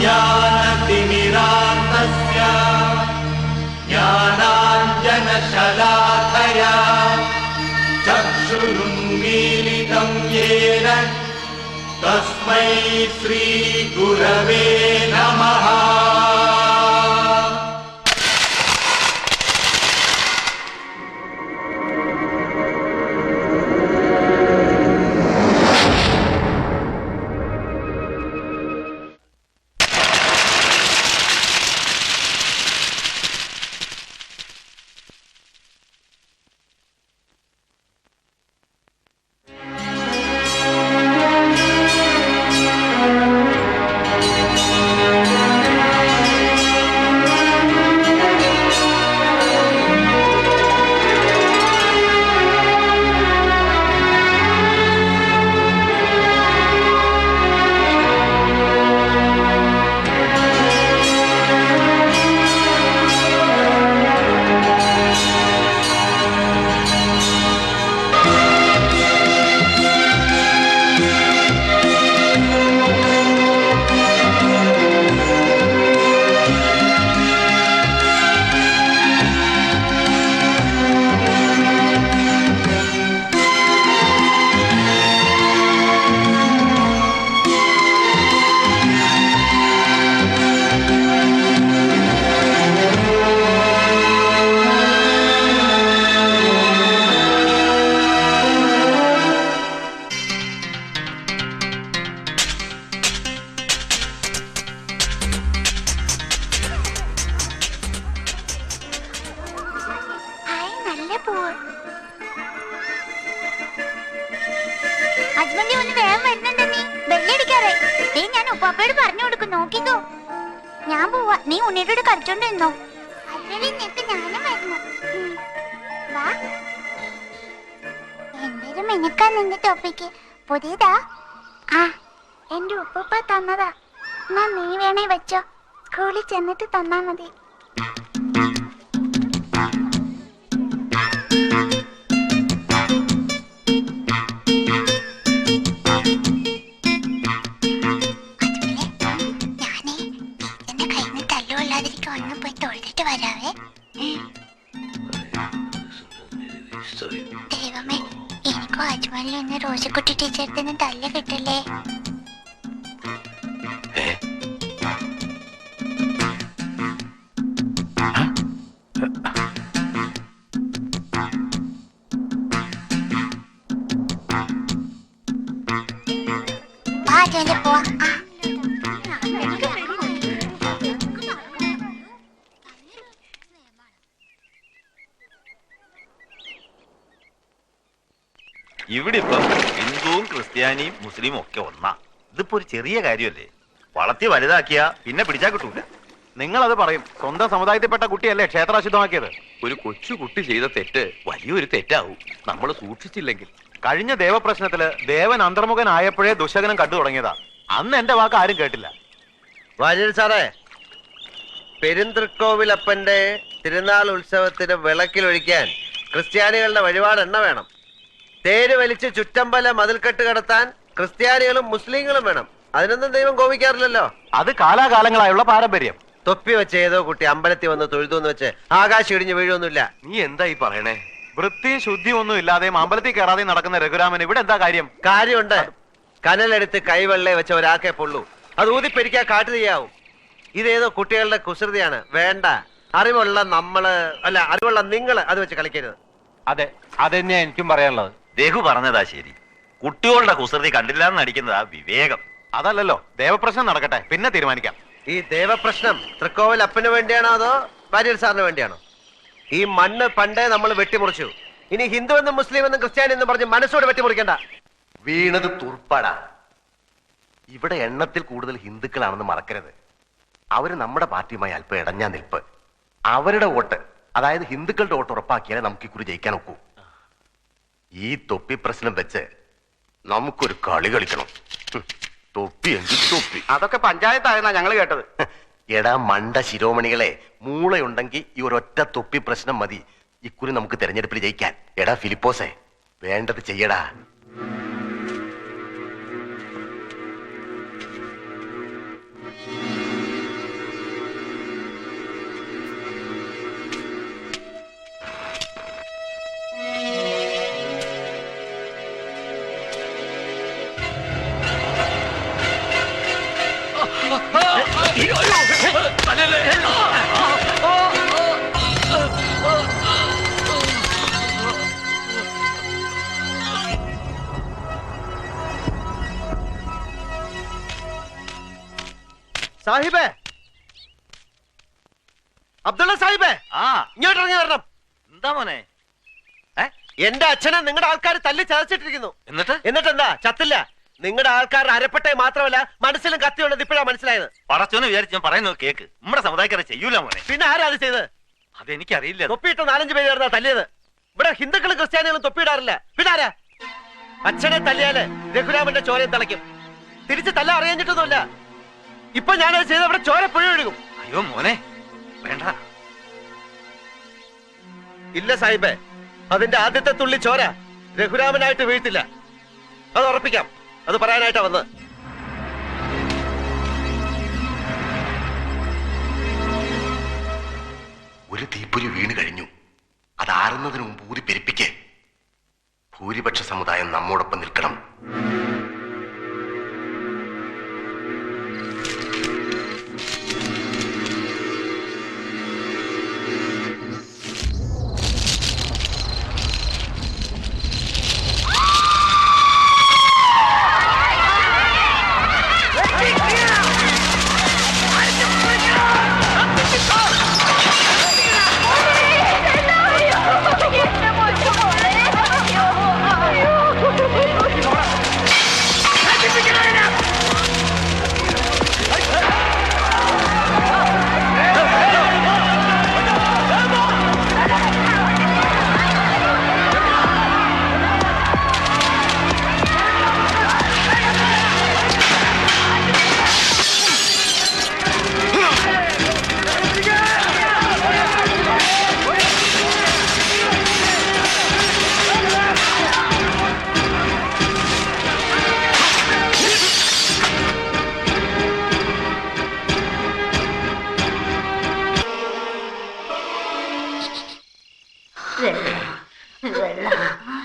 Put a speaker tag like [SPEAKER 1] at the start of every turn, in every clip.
[SPEAKER 1] अज्ञानतिमिरान्तस्य ज्ञानाञ्जनशलाकया चक्षुरुन्मीलितं येन तस्मै श्रीगुरवे नमः।
[SPEAKER 2] പുതിയതാ? ആ, എന്റെ ഉപ്പ തന്നതാ. എന്നാ നീ വേണേ വെച്ചോ, സ്കൂളിൽ ചെന്നിട്ട് തന്നാ മതി. ഞാനേ എന്റെ കയ്യിൽ നിന്ന് തല്ലുകൊള്ളാതിരിക്കും, ഒന്ന് പോയി തൊഴുതിട്ട് വരാവേ. ദൈവമേ, എനിക്കും അജ്മലിൽ ഒന്ന് റോസിക്കുട്ടി ടീച്ചറിന് തല്ല് കിട്ടല്ലേ. പോവാ.
[SPEAKER 3] ഇവിടെ ഇപ്പം ഹിന്ദുവും ക്രിസ്ത്യാനിയും മുസ്ലിമും ഒക്കെ ഒന്നാ. ഇതിപ്പോ ഒരു ചെറിയ കാര്യമല്ലേ? വളർത്തി വലുതാക്കിയ പിന്നെ പിടിച്ചാ കിട്ടൂല.
[SPEAKER 4] നിങ്ങളത് പറയും, സ്വന്തം സമുദായത്തിൽപ്പെട്ട കുട്ടിയല്ലേ ക്ഷേത്രാശുദ്ധമാക്കിയത്.
[SPEAKER 5] ഒരു കൊച്ചു കുട്ടി ചെയ്ത തെറ്റ് വലിയൊരു തെറ്റാവും നമ്മൾ സൂക്ഷിച്ചില്ലെങ്കിൽ.
[SPEAKER 4] കഴിഞ്ഞ ദേവപ്രശ്നത്തില് ദേവൻ അന്തർമുഖനായപ്പോഴേ ദുശകനം കണ്ടു തുടങ്ങിയതാ. അന്ന് എന്റെ വാക്ക് ആരും കേട്ടില്ല.
[SPEAKER 6] വാര്യർ സാറേ, പെരുന്തൃക്കോവിലപ്പന്റെ തിരുനാൾ ഉത്സവത്തിന് വിളക്കിലൊഴിക്കാൻ ക്രിസ്ത്യാനികളുടെ വഴിപാട് എണ്ണ വേണം. തേര് വലിച്ച് ചുറ്റമ്പല മതിൽക്കെട്ട് കടത്താൻ ക്രിസ്ത്യാനികളും മുസ്ലിങ്ങളും വേണം. അതിനൊന്നും ദൈവം കോപിക്കാറില്ലല്ലോ.
[SPEAKER 4] അത് കാലാകാലങ്ങളായുള്ള പാരമ്പര്യം.
[SPEAKER 6] തൊപ്പി വെച്ച് ഏതോ കുട്ടി അമ്പലത്തിൽ വന്ന് തൊഴുതെന്ന് വെച്ച് ആകാശം ഇടിഞ്ഞ് വീഴൊന്നുമില്ല.
[SPEAKER 5] നീ എന്താ ഈ പറയണേ?
[SPEAKER 4] വൃത്തിയും ശുദ്ധിയും ഒന്നും ഇല്ലാതെയും അമ്പലത്തിൽ കയറാതെയും നടക്കുന്ന രഘുരാമൻ ഇവിടെ എന്താ കാര്യം?
[SPEAKER 6] കാര്യമുണ്ട്. കനലെടുത്ത് കൈവെള്ളേ വെച്ച ഒരാക്കേ പൊള്ളൂ. അത് ഊതിപ്പെരിക്കാ കാട്ടു ചെയ്യാവും. ഇതേതോ കുട്ടികളുടെ കുസൃതിയാണ്. വേണ്ട. അറിവുള്ള അറിവുള്ള നിങ്ങള് അത് വെച്ച് കളിക്കരുത്.
[SPEAKER 4] അതെ, അതെന്നെയാ എനിക്കും പറയാനുള്ളത്.
[SPEAKER 3] രഘു പറഞ്ഞതാ ശരി. കുട്ടികളുടെ കുസൃതി കണ്ടില്ലാന്ന് നടിക്കുന്നതാ വിവേകം.
[SPEAKER 4] അതല്ലല്ലോ, ദേവപ്രശ്നം നടക്കട്ടെ, പിന്നെ തീരുമാനിക്കാം.
[SPEAKER 6] ഈ ദേവപ്രശ്നം തൃക്കോവിൽ അപ്പന് വേണ്ടിയാണോ അതോ വാര്യർ സാറിന് വേണ്ടിയാണോ? ഈ മണ്ണ് പണ്ടേ നമ്മൾ വെട്ടിമുറിച്ചു. ഇനി ഹിന്ദു എന്നും മുസ്ലിം എന്നും ക്രിസ്ത്യാനി എന്നും പറഞ്ഞ് മനസ്സോട് വെട്ടിമുറിക്കണ്ട.
[SPEAKER 7] വീണത് തുർപ്പാടാ. ഇവിടെ എണ്ണത്തിൽ കൂടുതൽ ഹിന്ദുക്കളാണെന്ന് മറക്കരുത്. അവര് നമ്മുടെ പാർട്ടിയുമായി അല്പം ഇടഞ്ഞാ നിൽപ്പ്. അവരുടെ വോട്ട്, അതായത് ഹിന്ദുക്കളുടെ വോട്ട് ഉറപ്പാക്കിയാലേ നമുക്ക് ഇക്കുറി ജയിക്കാൻ ഒക്കൂ. ഈ തൊപ്പി പ്രശ്നം വെച്ച് നമുക്കൊരു കളി കളിക്കണം. തൊപ്പി എങ്കിൽ തൊപ്പി.
[SPEAKER 4] അതൊക്കെ പഞ്ചായത്തായെന്നാ ഞങ്ങൾ കേട്ടത്.
[SPEAKER 7] എടാ മണ്ട ശിരോമണികളെ, മൂളയുണ്ടെങ്കിൽ ഈ ഒരൊറ്റ തൊപ്പി പ്രശ്നം മതി ഇക്കുറി നമുക്ക് തെരഞ്ഞെടുപ്പിൽ ജയിക്കാൻ. എടാ ഫിലിപ്പോസേ, വേണ്ടത് ചെയ്യടാ.
[SPEAKER 6] സാഹിബേ, അബ്ദുള്ള സാഹിബേ,
[SPEAKER 3] ആ
[SPEAKER 6] ഇങ്ങോട്ട് ഇറങ്ങി വരണം.
[SPEAKER 3] എന്താ മോനെ?
[SPEAKER 6] എന്റെ അച്ഛനെ നിങ്ങളുടെ ആൾക്കാർ തല്ലി ചതച്ചിട്ടിരിക്കുന്നു.
[SPEAKER 3] എന്നിട്ട്
[SPEAKER 6] എന്താ ചത്തില്ല? നിങ്ങളുടെ ആൾക്കാരുടെ അരപ്പട്ടയെ മാത്രമല്ല മനസ്സിലും കത്തിയുള്ളത് ഇപ്പോഴാ മനസ്സിലായത്.
[SPEAKER 3] പടച്ചോന്ന് വിചാരിച്ച് ഞാൻ പറയുന്നത് കേക്ക്. നമ്മുടെ സമുദായക്കാരെ ചെയ്യൂല മോനെ.
[SPEAKER 6] പിന്നെ ആരാ അത് ചെയ്തത്?
[SPEAKER 3] അതെനിക്കറിയില്ല.
[SPEAKER 6] തൊപ്പിയിട്ട് 4-5 പേര് ചേർന്നാ തല്ലിയത്. ഇവിടെ ഹിന്ദുക്കളും ക്രിസ്ത്യാനികളും തൊപ്പിയിടാറില്ല. പിന്നെ ആരാ? അച്ഛനെ തല്ലിയാല് രഘുരാമന്റെ ചോരയും തിളയ്ക്കും. തിരിച്ച് തല്ല അറിയാഞ്ഞിട്ടൊന്നുമില്ല. ഇപ്പൊ ഞാനത് ചെയ്ത് അവിടെ ചോര പുഴ ഒഴുകും.
[SPEAKER 3] അയ്യോ മോനെ വേണ്ട.
[SPEAKER 6] ഇല്ല സാഹിബേ, അതിന്റെ ആദ്യത്തെ തുള്ളി ചോര രഘുരാമനായിട്ട് വീഴ്ത്തില്ല. അത് ഉറപ്പിക്കാം. അത് പറയാനായിട്ടാ വന്നത്.
[SPEAKER 7] ഒരു തീപ്പൊരി വീണ് കഴിഞ്ഞു. അതാറുന്നതിന് മുമ്പ് ഊതി പെരുപ്പിക്ക്. ഭൂരിപക്ഷ സമുദായം നമ്മോടൊപ്പം നിൽക്കണം.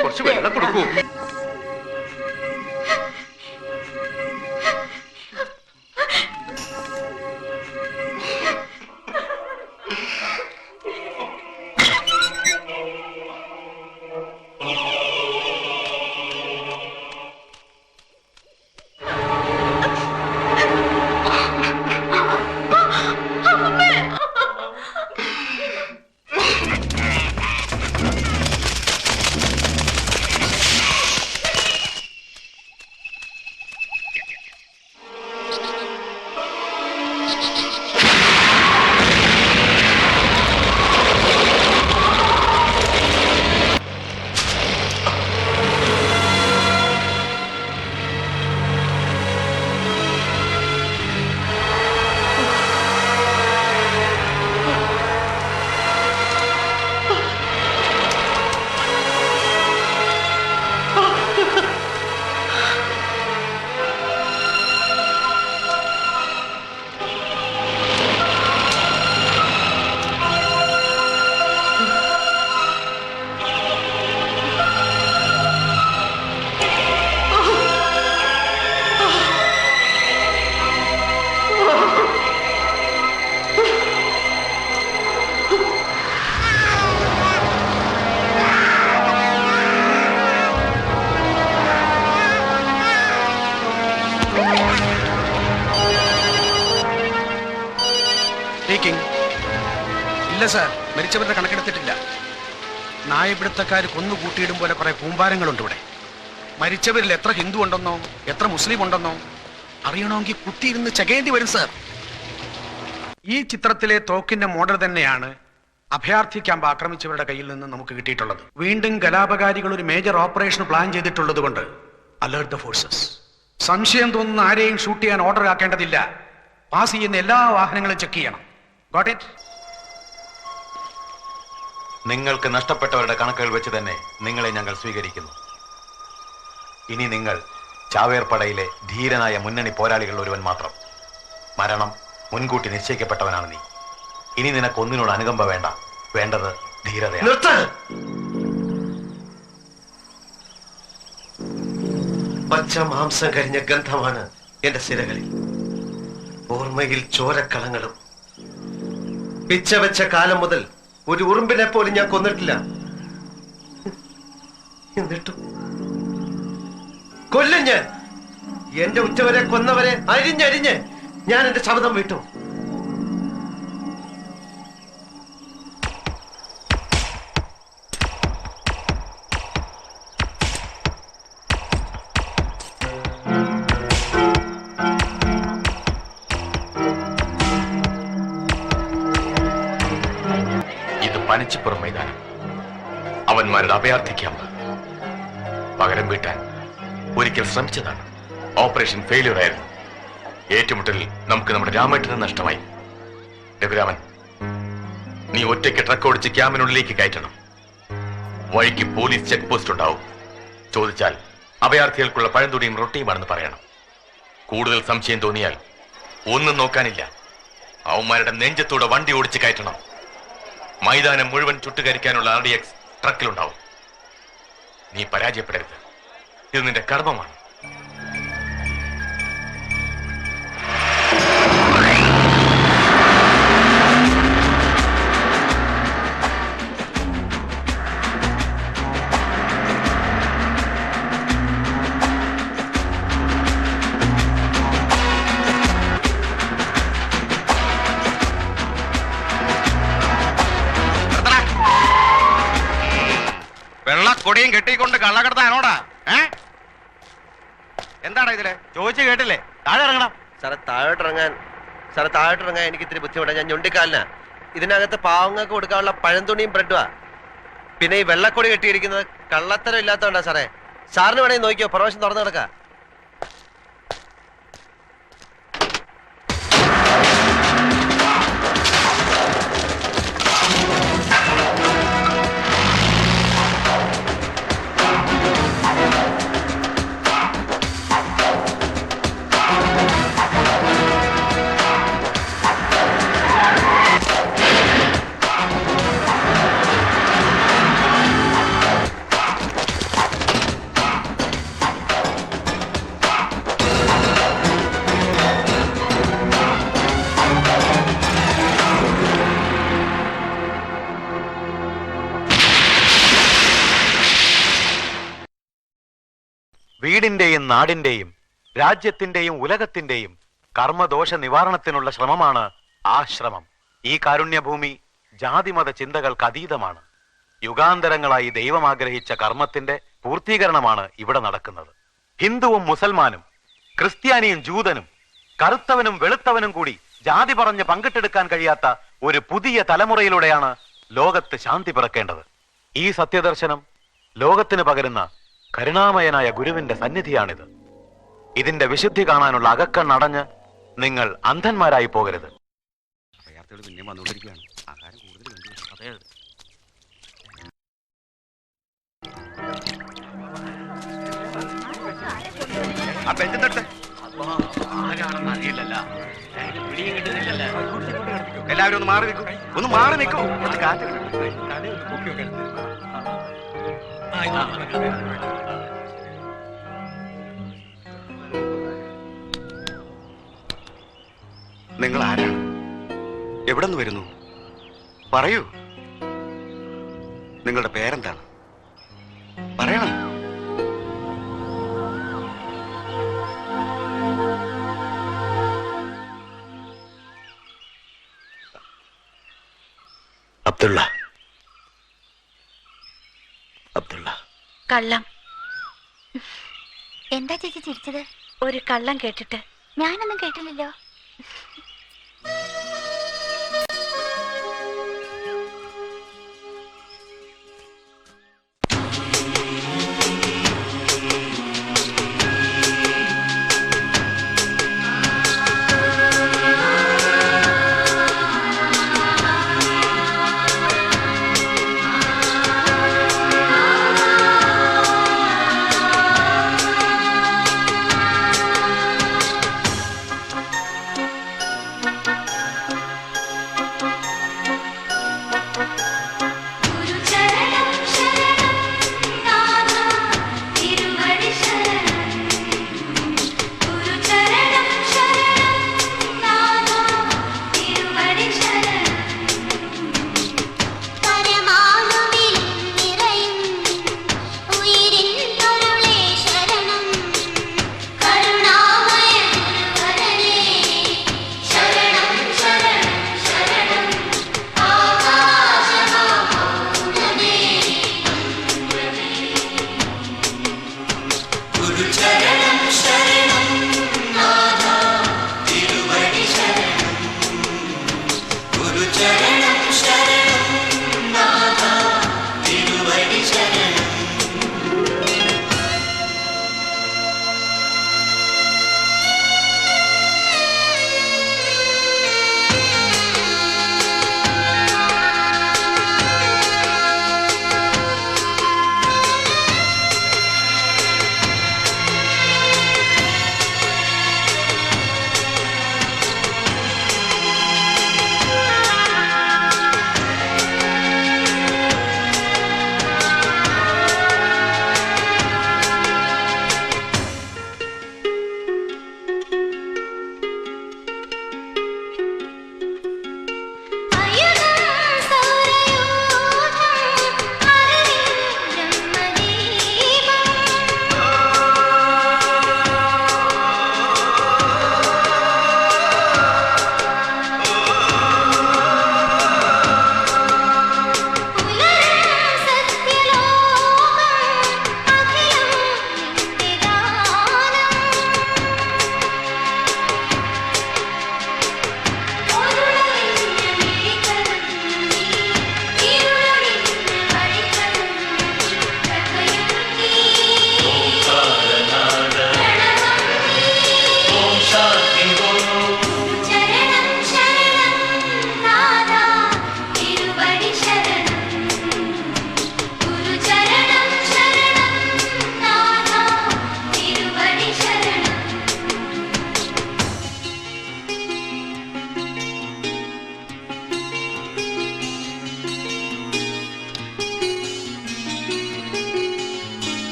[SPEAKER 5] കുറച്ച് വെള്ളം കൊടുക്കൂ.
[SPEAKER 8] ഇല്ല സാർ, മരിച്ചവരുടെ കണക്കെടുത്തിട്ടില്ല. നായപിടുത്തക്കാർ കൊന്നുകൂട്ടിയിടും പോലെ കുറെ കൂമ്പാരങ്ങളുണ്ട് ഇവിടെ. മരിച്ചവരിൽ എത്ര ഹിന്ദു ഉണ്ടെന്നോ എത്ര മുസ്ലിം ഉണ്ടെന്നോ അറിയണമെങ്കിൽ കുത്തിയിരുന്ന് ചകേണ്ടി വരും സാർ. ഈ ചിത്രത്തിലെ തോക്കിന്റെ മോഡൽ തന്നെയാണ് അഭയാർത്ഥി ക്യാമ്പ് ആക്രമിച്ചവരുടെ കയ്യിൽ നിന്ന് നമുക്ക് കിട്ടിയിട്ടുള്ളത്. വീണ്ടും കലാപകാരികൾ ഒരു മേജർ ഓപ്പറേഷൻ പ്ലാൻ ചെയ്തിട്ടുള്ളത് കൊണ്ട് അലേർട്ട് ദ ഫോഴ്സസ്. സംശയം തോന്നുന്ന ആരെയും ഷൂട്ട് ചെയ്യാൻ ഓർഡർ ആക്കേണ്ടതില്ല. പാസ് ചെയ്യുന്ന എല്ലാ വാഹനങ്ങളും ചെക്ക് ചെയ്യണം. Got it?
[SPEAKER 4] നിങ്ങൾക്ക് നഷ്ടപ്പെട്ടവരുടെ കണക്കുകൾ വെച്ച് തന്നെ നിങ്ങളെ ഞങ്ങൾ സ്വീകരിക്കുന്നു. ഇനി നിങ്ങൾ ചാവേർപ്പടയിലെ ധീരനായ മുന്നണി പോരാളികൾ ഒരുവൻ മാത്രം. മരണം മുൻകൂട്ടി നിശ്ചയിക്കപ്പെട്ടവനാണ് നീ. ഇനി നിനക്കൊന്നിനോട് അനുകമ്പ വേണ്ട, വേണ്ടത് ധീരതയാണ്.
[SPEAKER 6] പച്ച മാംസം കരിഞ്ഞ ഗന്ധമാണ് എന്റെ സിരകളിൽ. ഓർമ്മയിൽ ചോരക്കളങ്ങളും പിച്ച വെച്ച കാലം മുതൽ ഒരു ഉറുമ്പിനെ പോലും ഞാൻ കൊന്നിട്ടില്ല. എന്നിട്ടും കൊല്ലും ഞാൻ. എന്റെ ഉറ്റവരെ കൊന്നവരെ അരിഞ്ഞരിഞ്ഞ് ഞാൻ എന്റെ ശബ്ദം വിട്ടു.
[SPEAKER 4] പനച്ചിപ്പുറം മൈതാനം അവന്മാരുടെ അഭയാർത്ഥി ക്യാമ്പ്. പകരം വീട്ടാൻ ഒരിക്കൽ ശ്രമിച്ചതാണ്. ഓപ്പറേഷൻ ഫെയിലിയർ ആയിരുന്നു. ഏറ്റുമുട്ടലിൽ നമുക്ക് നമ്മുടെ രാമേട്ടന് നഷ്ടമായി. രഘുരാമൻ, നീ ഒറ്റയ്ക്ക് ട്രക്ക് ഓടിച്ച് ക്യാമ്പിനുള്ളിലേക്ക് കയറ്റണം. വഴിക്ക് പോലീസ് ചെക്ക് പോസ്റ്റ് ഉണ്ടാവും. ചോദിച്ചാൽ അഭയാർത്ഥികൾക്കുള്ള പഴംതുണിയും റൊട്ടിയുമാണെന്ന് പറയണം. കൂടുതൽ സംശയം തോന്നിയാൽ ഒന്നും നോക്കാനില്ല, അവന്മാരുടെ നെഞ്ചത്തൂടെ വണ്ടി ഓടിച്ച് കയറ്റണം. മൈതാനം മുഴുവൻ ചുട്ടുകരിക്കാനുള്ള RDX ട്രക്കിലുണ്ടാവും. നീ പരാജയപ്പെടരുത്. ഇത് നിന്റെ കർമ്മമാണ്.
[SPEAKER 8] വെള്ളക്കൊടിയും കെട്ടിക്കൊണ്ട് കള്ളക്കടത്താനോടാ? എന്താണ് ഇതില് ചോദിച്ചു കേട്ടില്ലേ? താഴെ ഇറങ്ങണം.
[SPEAKER 6] സാറേ താഴോട്ടിറങ്ങാൻ എനിക്ക് ഇത്തിരി ബുദ്ധിമുട്ടാണ്. ഞാൻ ഞൊണ്ടിക്കാലിനാ. ഇതിനകത്ത് പാവങ്ങൾക്ക് കൊടുക്കാനുള്ള പഴംതുണിയും ബ്രെഡുവാ. പിന്നെ ഈ വെള്ളക്കൊടി കെട്ടിയിരിക്കുന്നത് കള്ളത്തരം ഇല്ലാത്തതുകൊണ്ടാ സാറേ. സാറിന് വേണമെങ്കിൽ നോക്കിയോ, പ്രവേശനം തുറന്നു കിടക്കാം.
[SPEAKER 4] വീടിന്റെയും നാടിന്റെയും രാജ്യത്തിന്റെയും ഉലകത്തിന്റെയും കർമ്മദോഷ നിവാരണത്തിനുള്ള ശ്രമമാണ് ആശ്രമം. ഈ കാരുണ്യഭൂമി ജാതിമത ചിന്തകൾക്ക് അതീതമാണ്. യുഗാന്തരങ്ങളായി ദൈവം ആഗ്രഹിച്ച കർമ്മത്തിന്റെ പൂർത്തീകരണമാണ് ഇവിടെ നടക്കുന്നത്. ഹിന്ദുവും മുസൽമാനും ക്രിസ്ത്യാനിയും ജൂതനും കറുത്തവനും വെളുത്തവനും കൂടി ജാതി പറഞ്ഞ് പങ്കിട്ടെടുക്കാൻ കഴിയാത്ത ഒരു പുതിയ തലമുറയിലൂടെയാണ് ലോകത്ത് ശാന്തി പിറക്കേണ്ടത്. ഈ സത്യദർശനം ലോകത്തിന് പകരുന്ന കരുണാമയനായ ഗുരുവിന്റെ സന്നിധിയാണിത്. ഇതിന്റെ വിശുദ്ധി കാണാനുള്ള അകക്കണ്ണടഞ്ഞ് നിങ്ങൾ അന്ധന്മാരായി പോകരുത്.
[SPEAKER 8] പിന്നെ വന്നുകൊണ്ടിരിക്കുകയാണ്. ആഹാരം കൂടുതൽ അതെ. ആ പെഞ്ചെടുത്ത് ആരാണെന്ന് അറിയില്ലല്ലോ. എല്ലാവരും ഒന്ന് മാറി നിൽക്കും. ഒന്ന് മാറി നിൽക്കും. കാറ്റ് നിങ്ങൾ ആരാണ്? എവിടെ നിന്ന് വരുന്നു? പറയൂ. നിങ്ങളുടെ പേരെന്താണ്? പറയണം.
[SPEAKER 4] അബ്ദുള്ള.
[SPEAKER 2] കള്ളം. എന്താ ചേച്ചി ചിരിച്ചത്? ഒരു കള്ളം കേട്ടിട്ട്. ഞാനൊന്നും കേട്ടില്ലല്ലോ.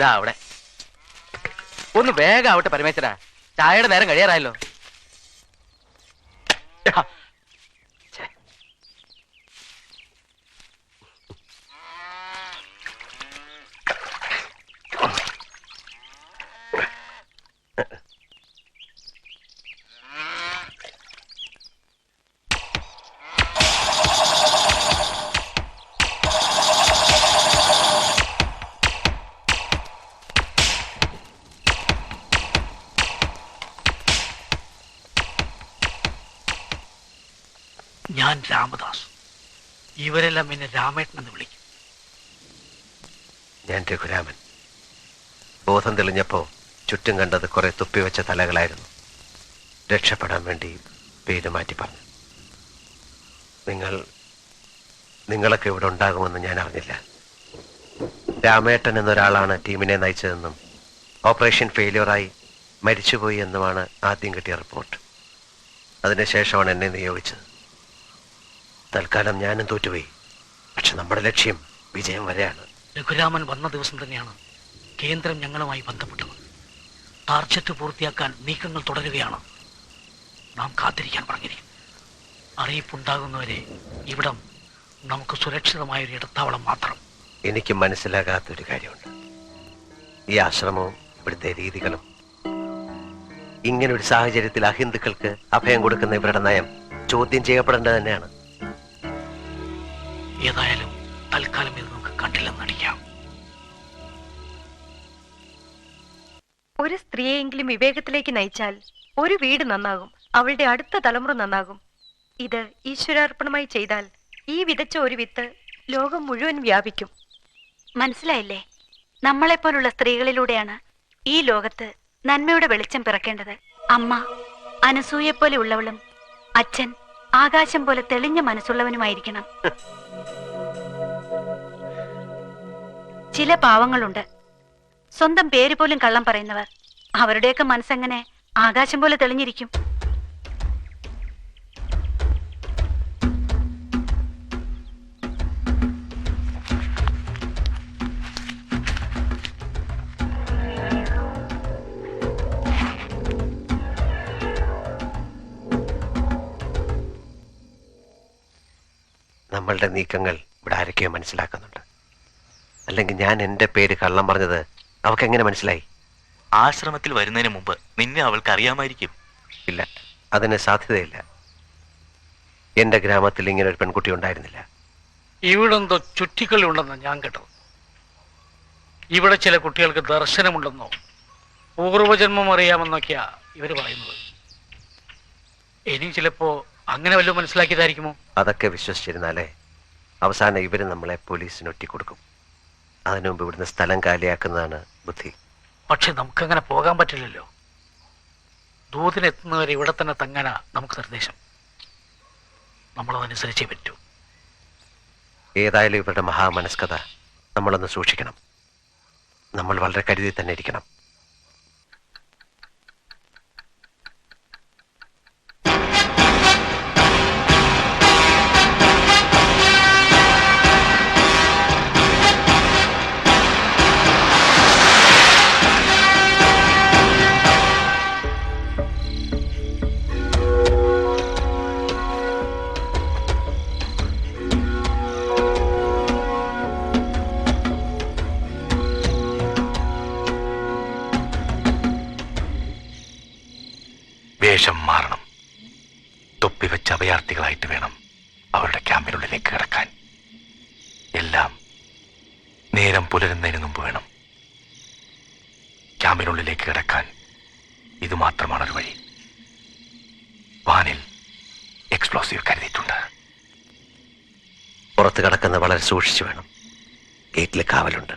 [SPEAKER 9] ഇതാ അവിടെ. ഒന്ന് വേഗം ആവട്ടെ പരമേശ്വര, ചായയുടെ നേരം കഴിയാറായല്ലോ.
[SPEAKER 10] ഞാൻ രാമദാസ്. ഇവരെല്ലാം എന്നെ രാമേട്ടൻ എന്ന് വിളിക്കും.
[SPEAKER 6] ഞാൻ രഘുരാമൻ. ബോധം തെളിഞ്ഞപ്പോ ചുറ്റും കണ്ടത് കുറെ തുപ്പിവെച്ച തലകളായിരുന്നു. രക്ഷപ്പെടാൻ വേണ്ടി പേര് മാറ്റി പറഞ്ഞു. നിങ്ങളൊക്കെ ഇവിടെ ഉണ്ടാകുമെന്ന് ഞാൻ അറിഞ്ഞില്ല. രാമേട്ടൻ എന്നൊരാളാണ് ടീമിനെ നയിച്ചതെന്നും ഓപ്പറേഷൻ ഫെയിലിയറായി മരിച്ചുപോയി എന്നുമാണ് ആദ്യം കിട്ടിയ റിപ്പോർട്ട്. അതിനുശേഷമാണ് എന്നെ നിയോഗിച്ചത്. തൽക്കാലം ഞാനും തോറ്റുപോയി. പക്ഷെ നമ്മുടെ ലക്ഷ്യം വിജയം വരെയാണ്.
[SPEAKER 10] രഘുരാമൻ വന്ന ദിവസം തന്നെയാണ് കേന്ദ്രം ഞങ്ങളുമായി ബന്ധപ്പെട്ടത്. ടാർഗറ്റ് പൂർത്തിയാക്കാൻ നീക്കങ്ങൾ തുടരുകയാണ്. നാം കാത്തിരിക്കാൻ പറഞ്ഞിരിക്കും. അറിയിപ്പുണ്ടാകുന്നവരെ ഇവിടം നമുക്ക് സുരക്ഷിതമായൊരു ഇടത്താവളം മാത്രം.
[SPEAKER 6] എനിക്ക് മനസ്സിലാകാത്തൊരു കാര്യമുണ്ട്. ഈ ആശ്രമവും ഇവിടുത്തെ രീതികളും. ഇങ്ങനൊരു സാഹചര്യത്തിൽ അഹിന്ദുക്കൾക്ക് അഭയം കൊടുക്കുന്ന ഇവരുടെ നയം ചോദ്യം ചെയ്യപ്പെടേണ്ടത് തന്നെയാണ്.
[SPEAKER 10] ഏതായാലും തൽക്കാലം ഇത് നമുക്ക് കണ്ടില്ലെന്ന് നടിക്കാം.
[SPEAKER 11] ഒരു സ്ത്രീയെങ്കിലും വിവേകത്തിലേക്ക് നയിച്ചാൽ ഒരു വീട് നന്നാകും, അവളുടെ അടുത്ത തലമുറ നന്നാകും. ഇത് ഈശ്വരാർപ്പണമായി ചെയ്താൽ ഈ വിതച്ച ഒരു വിത്ത് ലോകം മുഴുവൻ വ്യാപിക്കും.
[SPEAKER 2] മനസ്സിലായില്ലേ? നമ്മളെപ്പോലുള്ള സ്ത്രീകളിലൂടെയാണ് ഈ ലോകത്ത് നന്മയുടെ വെളിച്ചം പിറക്കേണ്ടത്. അമ്മ അനസൂയെപ്പോലെ ഉള്ളവളും അച്ഛൻ ആകാശം പോലെ തെളിഞ്ഞ മനസ്സുള്ളവനുമായിരിക്കണം. ചില പാവങ്ങളുണ്ട്, സ്വന്തം പേര് പോലും കള്ളം പറയുന്നവർ. അവരുടെയൊക്കെ മനസ്സെങ്ങനെ ആകാശം പോലെ തെളിഞ്ഞിരിക്കും?
[SPEAKER 6] നമ്മളുടെ നീക്കങ്ങൾ ഇവിടെ ആരൊക്കെയോ മനസ്സിലാക്കുന്നുണ്ട്. അല്ലെങ്കിൽ ഞാൻ എൻ്റെ പേര് കള്ളം പറഞ്ഞത് അവൾക്ക് എങ്ങനെ മനസ്സിലായി?
[SPEAKER 3] ആശ്രമത്തിൽ വരുന്നതിന് മുമ്പ് നിന്നെ അവൾക്ക് അറിയാമായിരിക്കും.
[SPEAKER 6] ഇല്ല, അതിന് സാധ്യതയില്ല. എൻ്റെ ഗ്രാമത്തിൽ ഇങ്ങനെ ഒരു പെൺകുട്ടി ഉണ്ടായിരുന്നില്ല.
[SPEAKER 10] ഇവിടെന്തോ ചുറ്റിക്കളി ഉണ്ടെന്ന് ഞാൻ കേട്ടത്. ഇവിടെ ചില കുട്ടികൾക്ക് ദർശനമുണ്ടെന്നോ പൂർവജന്മം അറിയാമെന്നൊക്കെയാ ഇവര് പറയുന്നത്. ഇനിയും ചിലപ്പോ അങ്ങനെ വല്ലതും മനസ്സിലാക്കിയതായിരിക്കുമോ?
[SPEAKER 6] അതൊക്കെ വിശ്വസിച്ചിരുന്നാലേ അവസാനം ഇവര് നമ്മളെ പോലീസിന് ഒറ്റിക്കൊടുക്കും. അതിനു മുമ്പ് ഇവിടുന്ന് സ്ഥലം കാലിയാക്കുന്നതാണ് ബുദ്ധി.
[SPEAKER 10] പക്ഷെ നമുക്കങ്ങനെ പോകാൻ പറ്റില്ലല്ലോ. ദൂതിനെത്തുന്നവരെ ഇവിടെ തന്നെ തങ്ങാനാ നമുക്ക് നിർദ്ദേശം. നമ്മളതനുസരിച്ചേ പറ്റൂ.
[SPEAKER 6] ഏതായാലും ഇവരുടെ മഹാമനസ്കത നമ്മളൊന്ന് സൂക്ഷിക്കണം. നമ്മൾ വളരെ കരുതി തന്നെ ഇരിക്കണം.
[SPEAKER 4] വേഷം മാറണം. തൊപ്പിവെച്ച അഭയാർത്ഥികളായിട്ട് വേണം അവരുടെ ക്യാമ്പിനുള്ളിലേക്ക് കിടക്കാൻ. എല്ലാം നേരം പുലരുന്നതിന് മുമ്പ് വേണം. ക്യാമ്പിനുള്ളിലേക്ക് കിടക്കാൻ ഇത് മാത്രമാണ് ഒരു വഴി. വാനിൽ എക്സ്പ്ലോസീവ് കരുതിയിട്ടുണ്ട്.
[SPEAKER 6] പുറത്ത് കിടക്കുന്ന വളരെ സൂക്ഷിച്ചു വേണം. ഗേറ്റിൽ കാവലുണ്ട്.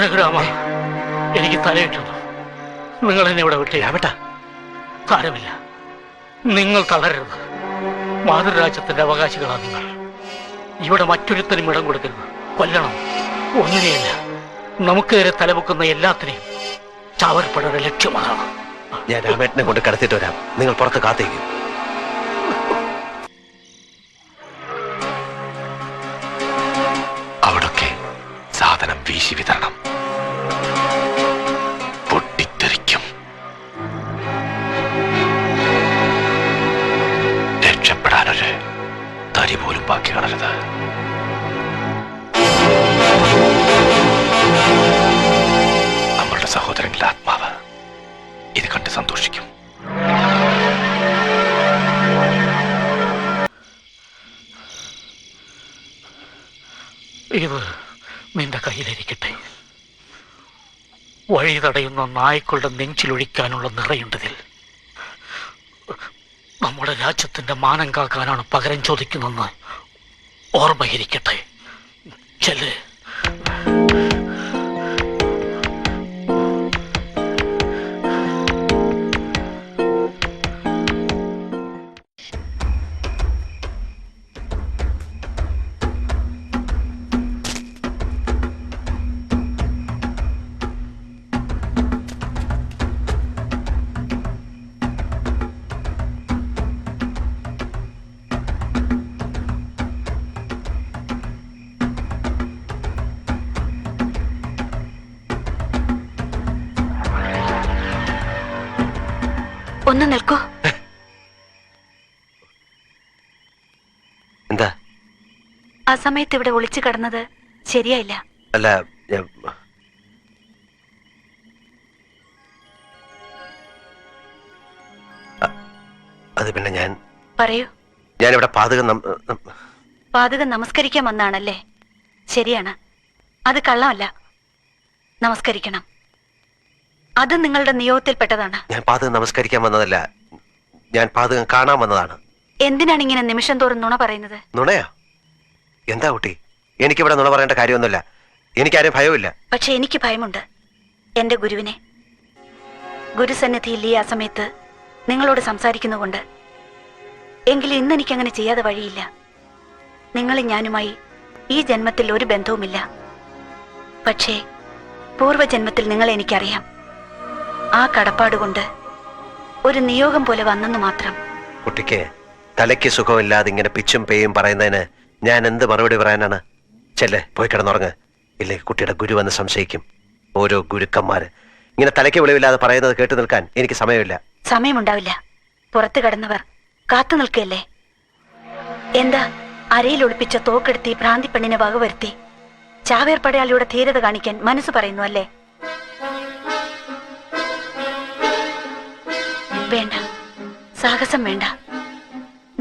[SPEAKER 10] രഘുരാമ, എനിക്ക് തലയിട്ടുന്നു. നിങ്ങൾ എന്നെ ഇവിടെ വിട്ടേ. സാരമില്ല, നിങ്ങൾ തളരരുത്. മാതൃരാജ്യത്തിന്റെ അവകാശികളാണ് നിങ്ങൾ. ഇവിടെ മറ്റൊരുത്തരും ഇടം കൊടുക്കരുത്. കൊല്ലണം, ഒന്നിനെയല്ല, നമുക്കേറെ തലവെക്കുന്ന എല്ലാത്തിനെയും. ചാവർപ്പടയുടെ ലക്ഷ്യം അതാണ്.
[SPEAKER 6] ഞാൻ രാമേട്ടനെ കൊണ്ട് കടത്തിട്ട് വരാം. നിങ്ങൾ പുറത്ത് കാത്തേക്കും.
[SPEAKER 4] അവിടൊക്കെ സാധനം വീശി വിതരണം. പൊട്ടിത്തെറിക്കും. രക്ഷപ്പെടാനൊരു തരി പോലും ബാക്കി കളരുത്. നമ്മളുടെ സഹോദരങ്ങളുടെ ആത്മാവ് ഇത് കണ്ട് സന്തോഷിക്കും.
[SPEAKER 10] ഇത് നിന്റെ കയ്യിലിരിക്കട്ടെ. വഴി തടയുന്ന നായ്ക്കളുടെ നെഞ്ചിലൊഴിക്കാനുള്ള നിറയുണ്ടതിൽ. നമ്മുടെ രാജ്യത്തിന്റെ മാനം കാക്കാനാണ് പകരം ചോദിക്കുന്നതെന്ന് ഓർമ്മയിരിക്കട്ടെ. ചെല്ല്.
[SPEAKER 11] ഒന്ന് നിൽക്കൂ.
[SPEAKER 6] എന്താ
[SPEAKER 11] ആ സമയത്ത് ഇവിടെ ഒളിച്ചു കിടന്നത് ശരിയായില്ല.
[SPEAKER 6] അല്ല, അത് പിന്നെ ഞാൻ
[SPEAKER 11] പറയൂ.
[SPEAKER 6] ഞാനിവിടെ
[SPEAKER 11] പാതകം നമസ്കരിക്കാൻ വന്നാണല്ലേ? ശരിയാണ്, അത് കള്ളമല്ല. നമസ്കരിക്കണം. അത് നിങ്ങളുടെ നിയോഗത്തിൽപ്പെട്ടതാണ്.
[SPEAKER 6] ഞാൻ പാതകം നമസ്കരിക്കാൻ വന്നതല്ല, ഞാൻ പാതകം കാണാൻ വന്നതാണ്.
[SPEAKER 11] എന്തിനാണ് ഇങ്ങനെ നിമിഷം തോറും നുണ പറയുന്നത്?
[SPEAKER 6] നുണയാ? എന്താ കുട്ടി, എനിക്കിവിടെ നുണ പറയേണ്ട കാര്യമൊന്നുമില്ല. എനിക്കാരും ഭയമില്ല.
[SPEAKER 11] പക്ഷെ എനിക്ക് ഭയമുണ്ട്. എന്റെ ഗുരുവിനെ. ഗുരുസന്നിധിയിൽ ഈ ആ സമയത്ത് നിങ്ങളോട് സംസാരിക്കുന്നുകൊണ്ട്. എങ്കിലും ഇന്ന് എനിക്കങ്ങനെ ചെയ്യാതെ വഴിയില്ല. നിങ്ങളും ഞാനുമായി ഈ ജന്മത്തിൽ ഒരു ബന്ധവുമില്ല. പക്ഷേ പൂർവ്വജന്മത്തിൽ നിങ്ങളെ എനിക്കറിയാം. ആ കടപ്പാടുകൊണ്ട് ഒരു നിയോഗം പോലെ വന്നെന്ന് മാത്രം.
[SPEAKER 6] കുട്ടിക്ക് തലയ്ക്ക് സുഖമില്ലാതെ ഇങ്ങനെ പിച്ചും പേയും പറയുന്നതിന് ഞാൻ എന്ത് മറുപടി പറയാനാണ്? ചെല്ലെ, പോയി കിടന്നുറങ്ങ്. ഇല്ലേ കുട്ടിയുടെ ഗുരു വന്ന് സംശയിക്കും. ഓരോ ഗുരുക്കന്മാര് ഇങ്ങനെ തലയ്ക്ക് വെളിവില്ലാതെ പറയുന്നത് കേട്ടു നിൽക്കാൻ എനിക്ക് സമയമില്ല.
[SPEAKER 11] സമയമുണ്ടാവില്ല. പുറത്തു കടന്നവർ കാത്തു നിൽക്കല്ലേ? എന്താ അരയിൽ ഒളിപ്പിച്ച തോക്കെടുത്തി ഭ്രാന്തി പെണ്ണിനെ വകവരുത്തി ചാവേർ പടയാളിയുടെ ധീരത കാണിക്കാൻ മനസ്സ് പറയുന്നു അല്ലേ? വേണ്ട, സാഹസം വേണ്ട.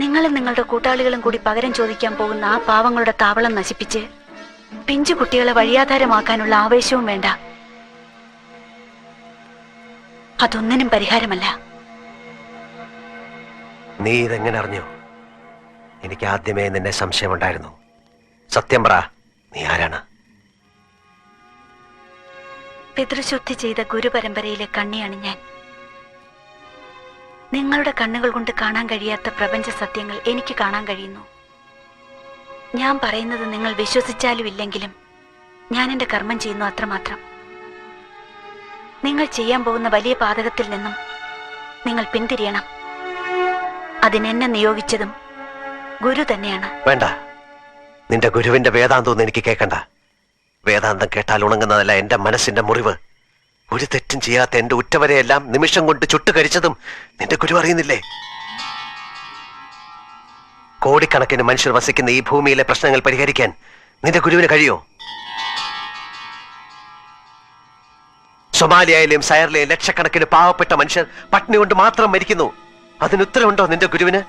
[SPEAKER 11] നിങ്ങളും നിങ്ങളുടെ കൂട്ടാളികളും കൂടി പകരം ചോദിക്കാൻ പോകുന്ന ആ പാവങ്ങളുടെ താവളം നശിപ്പിച്ച് പിഞ്ചു കുട്ടികളെ വഴിയാധാരമാക്കാനുള്ള ആവേശവും വേണ്ട. അതൊന്നിനും പരിഹാരമല്ല.
[SPEAKER 6] നീ ഇതെങ്ങനെ അറിഞ്ഞു? എനിക്ക് ആദ്യമേ നിന്നെ സംശയമുണ്ടായിരുന്നു. സത്യം പറ, നീ ആരാണ്?
[SPEAKER 11] പിതൃശുദ്ധി ചെയ്ത ഗുരുപരമ്പരയിലെ കണ്ണിയാണ് ഞാൻ. നിങ്ങളുടെ കണ്ണുകൾ കൊണ്ട് കാണാൻ കഴിയാത്ത പ്രപഞ്ച സത്യങ്ങൾ എനിക്ക് കാണാൻ കഴിയുന്നു. ഞാൻ പറയുന്നത് നിങ്ങൾ വിശ്വസിച്ചാലും ഇല്ലെങ്കിലും ഞാൻ എന്റെ കർമ്മം ചെയ്യുന്നു, അത്രമാത്രം. നിങ്ങൾ ചെയ്യാൻ പോകുന്ന വലിയ പാതകത്തിൽ നിന്നും നിങ്ങൾ പിന്തിരിയണം. അതിനെന്നെ നിയോഗിച്ചതും ഗുരു തന്നെയാണ്.
[SPEAKER 6] വേണ്ട, നിന്റെ ഗുരുവിന്റെ വേദാന്തം എനിക്ക് കേൾക്കണ്ട. വേദാന്തം കേട്ടാൽ ഉണങ്ങുന്നതല്ല എന്റെ മനസ്സിന്റെ മുറിവ്. ഒരു തെറ്റും ചെയ്യാത്ത എന്റെ ഉറ്റവരെയെല്ലാം നിമിഷം കൊണ്ട് ചുട്ടുകരിച്ചതും നിന്റെ ഗുരു അറിയുന്നില്ലേ? കോടിക്കണക്കിന് മനുഷ്യർ വസിക്കുന്ന ഈ ഭൂമിയിലെ പ്രശ്നങ്ങൾ പരിഹരിക്കാൻ നിന്റെ ഗുരുവിന് കഴിയോ? സൊമാലിയയിലെയും സയറിലെയും ലക്ഷക്കണക്കിന് പാവപ്പെട്ട മനുഷ്യർ പട്ടിണി കൊണ്ട് മാത്രം മരിക്കുന്നു. അതിനുത്തരവുണ്ടോ നിന്റെ ഗുരുവിന്?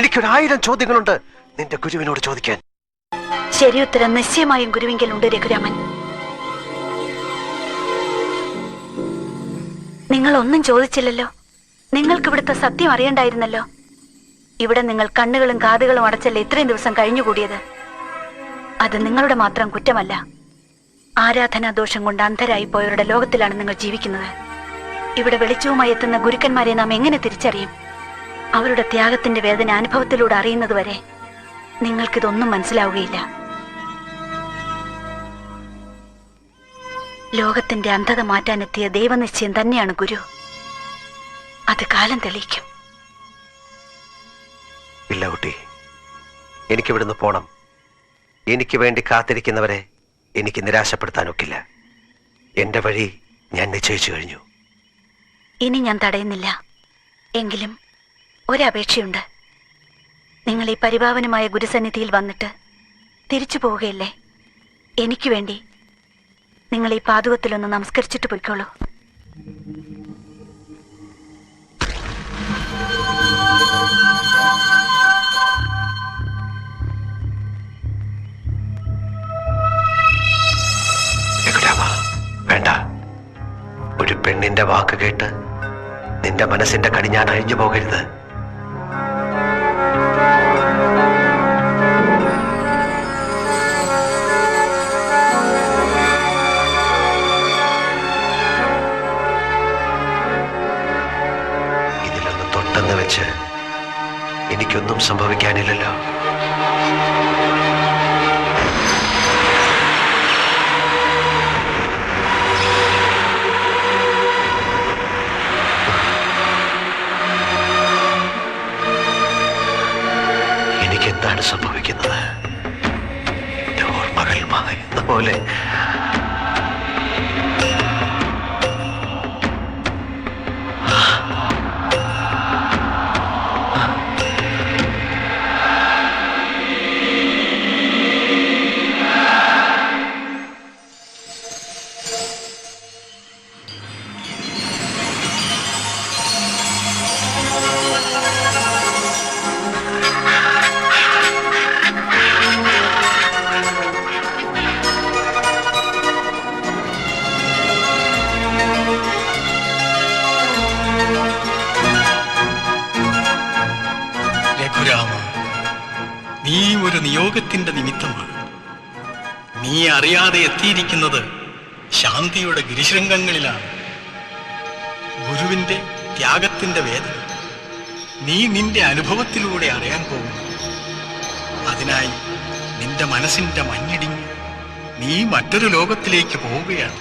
[SPEAKER 6] എനിക്കൊരായിരം ചോദ്യങ്ങളുണ്ട് നിന്റെ ഗുരുവിനോട് ചോദിക്കാൻ.
[SPEAKER 11] ശരി ഉത്തരം നിശ്ചയമായും ഗുരുവിങ്കലുണ്ട് രഘുരാമൻ. നിങ്ങൾ ഒന്നും ചോദിച്ചില്ലല്ലോ. നിങ്ങൾക്ക് ഇവിടുത്തെ സത്യം അറിയണ്ടായിരുന്നല്ലോ. ഇവിടെ നിങ്ങൾ കണ്ണുകളും കാതുകളും അടച്ചല്ലേ ഇത്രയും ദിവസം കഴിഞ്ഞുകൂടിയത്. അത് നിങ്ങളുടെ മാത്രം കുറ്റമല്ല. ആരാധനാദോഷം കൊണ്ട് അന്ധരായി പോയവരുടെ ലോകത്തിലാണ് നിങ്ങൾ ജീവിക്കുന്നത്. ഇവിടെ വെളിച്ചവുമായി എത്തുന്ന ഗുരുക്കന്മാരെ നാം എങ്ങനെ തിരിച്ചറിയും?
[SPEAKER 2] അവരുടെ ത്യാഗത്തിന്റെ വേദന അനുഭവത്തിലൂടെ അറിയുന്നത് വരെ നിങ്ങൾക്കിതൊന്നും മനസ്സിലാവുകയില്ല. ലോകത്തിന്റെ അന്ധത മാറ്റാനെത്തിയ ദൈവനിശ്ചയം തന്നെയാണ് ഗുരു. അത് കാലം തെളിയിക്കും.
[SPEAKER 6] ഇല്ല കുട്ടി, എനിക്കിവിടുന്ന് പോണം. എനിക്ക് വേണ്ടി കാത്തിരിക്കുന്നവരെ എനിക്ക് നിരാശപ്പെടുത്താനൊക്കില്ല. എന്റെ വഴി ഞാൻ നിശ്ചയിച്ചു കഴിഞ്ഞു.
[SPEAKER 2] ഇനി ഞാൻ തടയുന്നില്ല. എങ്കിലും ഒരപേക്ഷയുണ്ട്. നിങ്ങൾ ഈ പരിപാവനമായ ഗുരുസന്നിധിയിൽ വന്നിട്ട് തിരിച്ചു പോവുകയല്ലേ? എനിക്ക് വേണ്ടി നിങ്ങൾ ഈ പാതുകത്തിലൊന്ന് നമസ്കരിച്ചിട്ട് പൊയ്ക്കോളൂ.
[SPEAKER 6] വേണ്ട, ഒരു പെണ്ണിന്റെ വാക്ക് കേട്ട് നിന്റെ മനസ്സിന്റെ കടിഞ്ഞാൻ അഴിഞ്ഞു പോകരുത്. ഇതിലൊന്ന് തൊട്ടെന്ന് വെച്ച് എനിക്കൊന്നും സംഭവിക്കാനില്ലല്ലോ. എന്താണ് സംഭവിക്കുന്നത്? എന്റെ ഓർമ്മകൾ മായുന്ന പോലെ.
[SPEAKER 10] നീ ഒരു നിയോഗത്തിന്റെ നിമിത്തമാണ്. നീ അറിയാതെ എത്തിയിരിക്കുന്നത് ശാന്തിയുടെ ഗിരിശൃംഗങ്ങളിലാണ്. ഗുരുവിന്റെ ത്യാഗത്തിന്റെ വേദന നീ നിന്റെ അനുഭവത്തിലൂടെ അറിയാൻ പോകുന്നു. അതിനായി നിന്റെ മനസ്സിന്റെ മഞ്ഞിടിഞ്ഞ് നീ മറ്റൊരു ലോകത്തിലേക്ക് പോവുകയാണ്.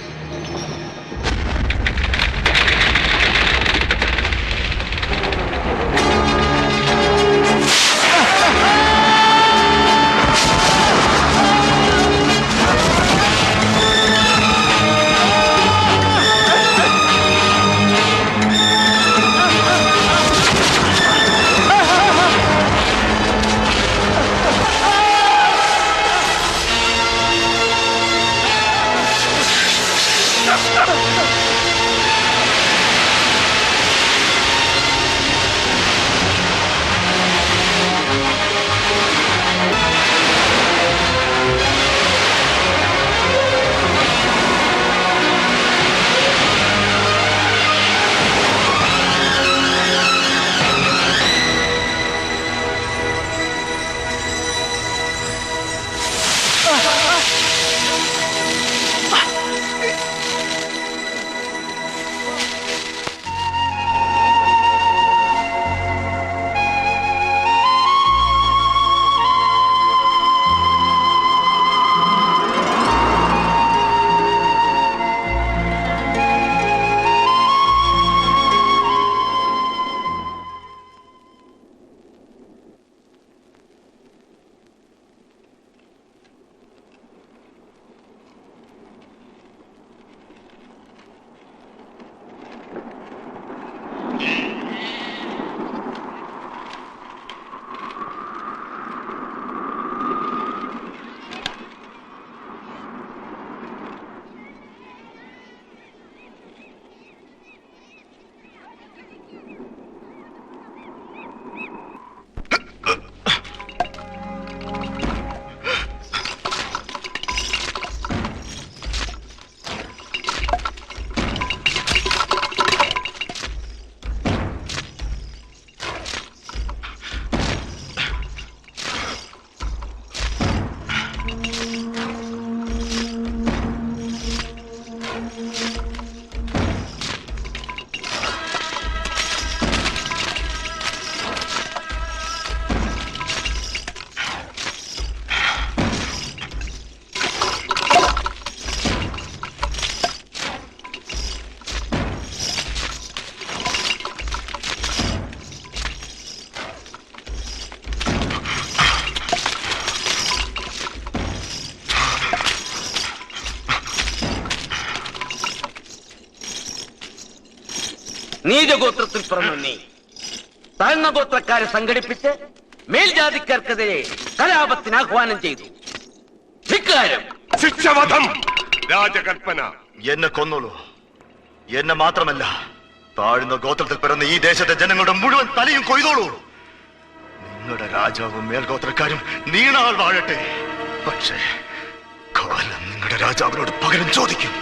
[SPEAKER 9] നീചഗോത്രത്തിൽ പിറന്ന നീ താഴ്ന്ന ഗോത്രക്കാരെ സംഘടിപ്പിച്ച് മേൽജാതിക്കാർക്കെതിരെ കലാപത്തിന് ആഹ്വാനം ചെയ്തു. ധിക്കാരം.
[SPEAKER 12] ശിക്ഷാവധം. രാജകൽപ്പന.
[SPEAKER 3] എന്നെ കൊന്നോളൂ. എന്നെ മാത്രമല്ല, താഴ്ന്ന ഗോത്രത്തിൽ പിറന്ന ഈ ദേശത്തെ ജനങ്ങളുടെ മുഴുവൻ തലയും കൊയ്തോളൂ. നിങ്ങളുടെ രാജാവും മേൽഗോത്രക്കാരും നീണാൾ വാഴട്ടെ. പക്ഷേ കാലം നിങ്ങളുടെ രാജാവിനോട് പകരം ചോദിക്കും.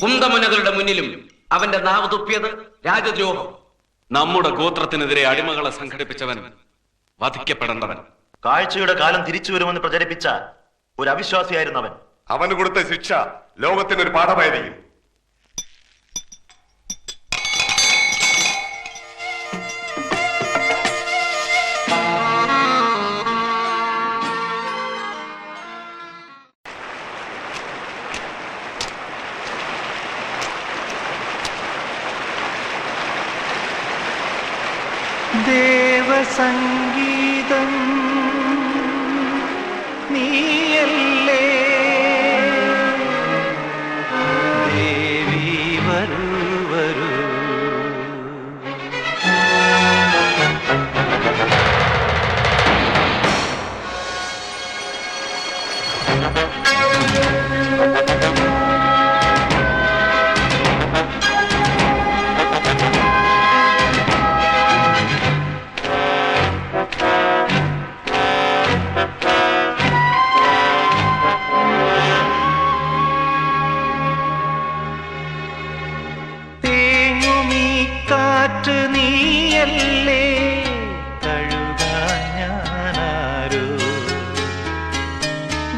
[SPEAKER 9] കുന്തമുനകളുടെ മുന്നിലും അവന്റെ നാവ് തുപ്പിയത് രാജദ്രോഹം.
[SPEAKER 12] നമ്മുടെ ഗോത്രത്തിനെതിരെ അടിമകളെ സംഘടിപ്പിച്ചവൻ വധിക്കപ്പെടേണ്ടവൻ.
[SPEAKER 3] കാഴ്ചയുടെ കാലം തിരിച്ചു വരുമെന്ന് പ്രചരിപ്പിച്ച ഒരു അവിശ്വാസിയായിരുന്നവൻ.
[SPEAKER 12] അവന് കൊടുത്ത ശിക്ഷ ലോകത്തിനൊരു പാഠമായിരിക്കും.
[SPEAKER 13] ദേവസംഗീതം നീയല്ലേ ദേവി വരൂ വരൂ. കാറ്റ് നീയല്ലേ തഴുകാൻ ഞാനാരോ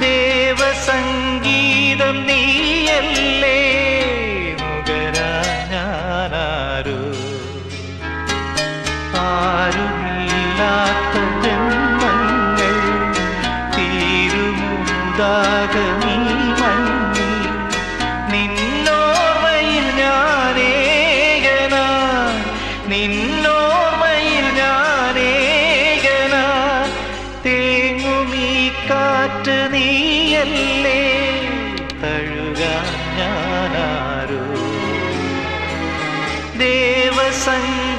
[SPEAKER 13] ദേവസംഗീതം നീയല്ലേ നുകരാൻ ഞാനാരോ ആരുമില്ലാത്ത ജന്മങ്ങൾ തീരുമുണ്ടാകമീ മണ്ണിൽ നിന്നോർമ്മയിൽ ഞാനേ നിന്നോർമ്മയിൽ ഞാനേകന തേങ്ങുമീ കാറ്റ് നീയല്ലേ തഴുകാൻ ഞാനാരോ ദേവസംഗീതം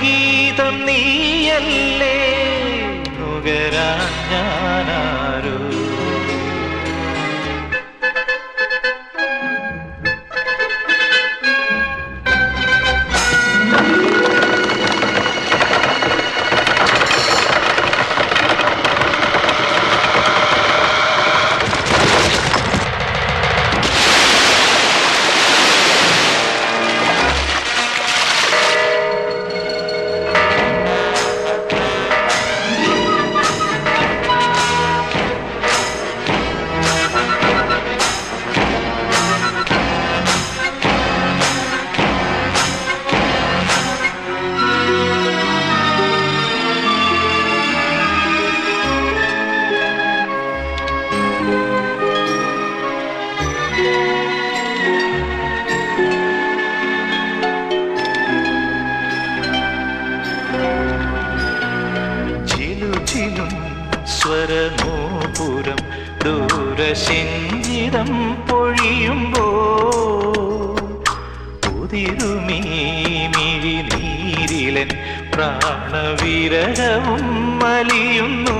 [SPEAKER 13] നീയല്ലേ നുകരാൻ ഞാനാരോ. സ്വരനൂപുരം ദൂരശിഞ്ചിതം പൊഴിയുമ്പോ ഉതിരുമീ മിഴിനീരിലൻ പ്രാണവിരഹവും മലിയുന്നു.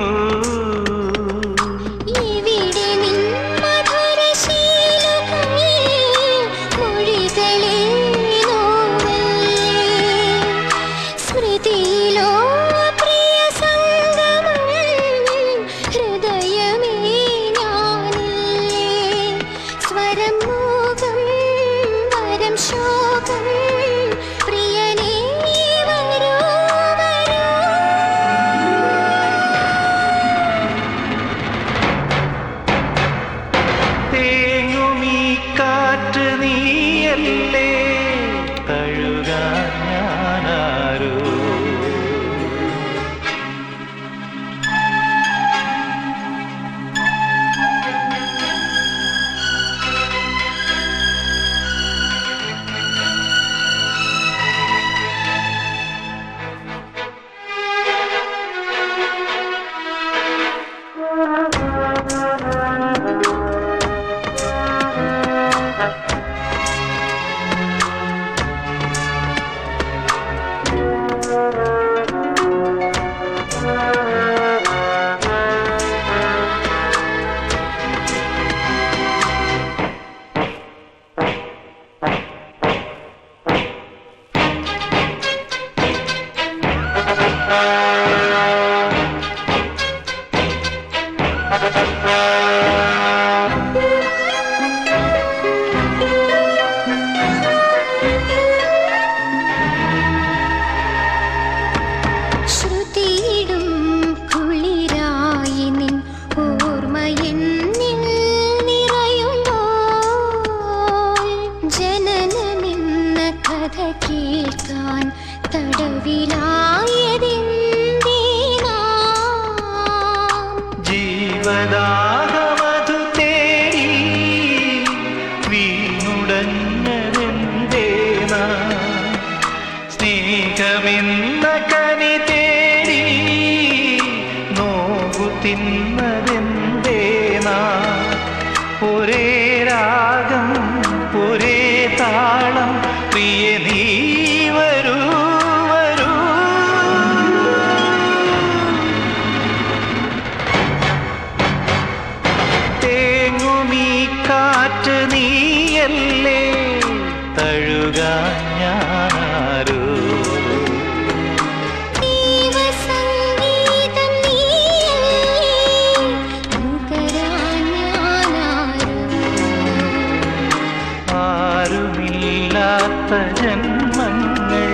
[SPEAKER 13] ജീവദാഹമധു തേടി വീണുടഞ്ഞതെന്തേന സ്നേഹമെന്ന കനി തേടി ഞാനാരോ. ആരുമില്ലാത്ത ജന്മങ്ങൾ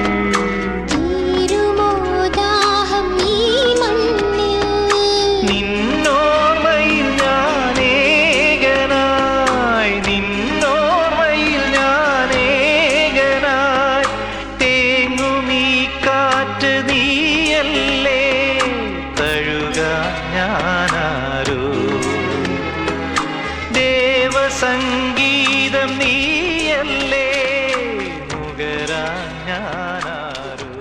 [SPEAKER 13] നിന്നോർമ്മയിൽ ഞാനേകനായി, നിന്നോർമ്മയിൽ ഞാനേകനായി തേങ്ങുമീ കാറ്റ് നീയല്ലേ, തഴുകാൻ ഞാനാരോ. ദേവസംഗീതം നീയല്ലേ, നുകരാൻ ഞാനാരോ.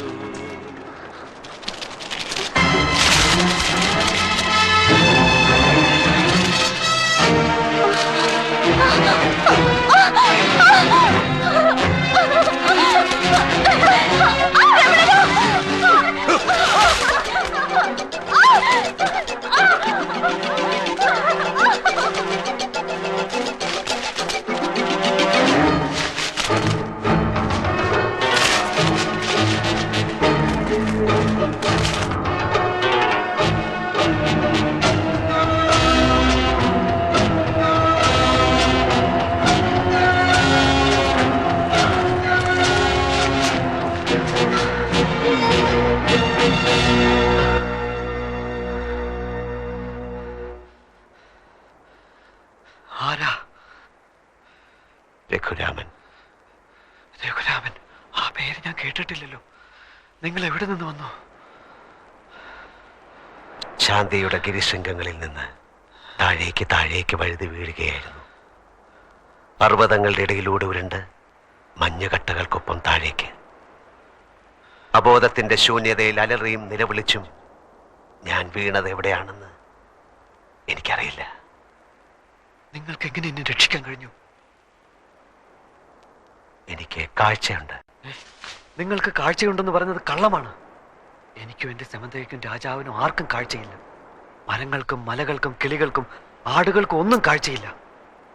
[SPEAKER 14] ആരാ?
[SPEAKER 7] രഘുരാമൻ.
[SPEAKER 14] രഘുരാമൻ, ആ പേര് ഞാൻ കേട്ടിട്ടില്ലല്ലോ. നിങ്ങൾ എവിടെ നിന്ന് വന്നു?
[SPEAKER 7] ശാന്തിയുടെ ഗിരിശൃംഗങ്ങളിൽ നിന്ന് താഴേക്ക് താഴേക്ക് വഴുതി വീഴുകയായിരുന്നു. പർവ്വതങ്ങളുടെ ഇടയിലൂടെ ഉരുണ്ട് മഞ്ഞുകട്ടകൾക്കൊപ്പം താഴേക്ക്. അബോധത്തിന്റെ ശൂന്യതയിൽ അലറിയും നിലവിളിച്ചും ഞാൻ വീണത് എവിടെയാണെന്ന് എനിക്കറിയില്ല.
[SPEAKER 14] നിങ്ങൾക്ക് എങ്ങനെ എന്നെ രക്ഷിക്കാൻ കഴിഞ്ഞു?
[SPEAKER 7] എനിക്ക് കാഴ്ചയുണ്ട്.
[SPEAKER 14] നിങ്ങൾക്ക് കാഴ്ചയുണ്ടെന്ന് പറയുന്നത് കള്ളമാണ്. എനിക്കും എന്റെ സമന്തയ്ക്കും രാജാവിനും ആർക്കും കാഴ്ചയില്ല. മരങ്ങൾക്കും മലകൾക്കും കിളികൾക്കും ആടുകൾക്കും ഒന്നും കാഴ്ചയില്ല.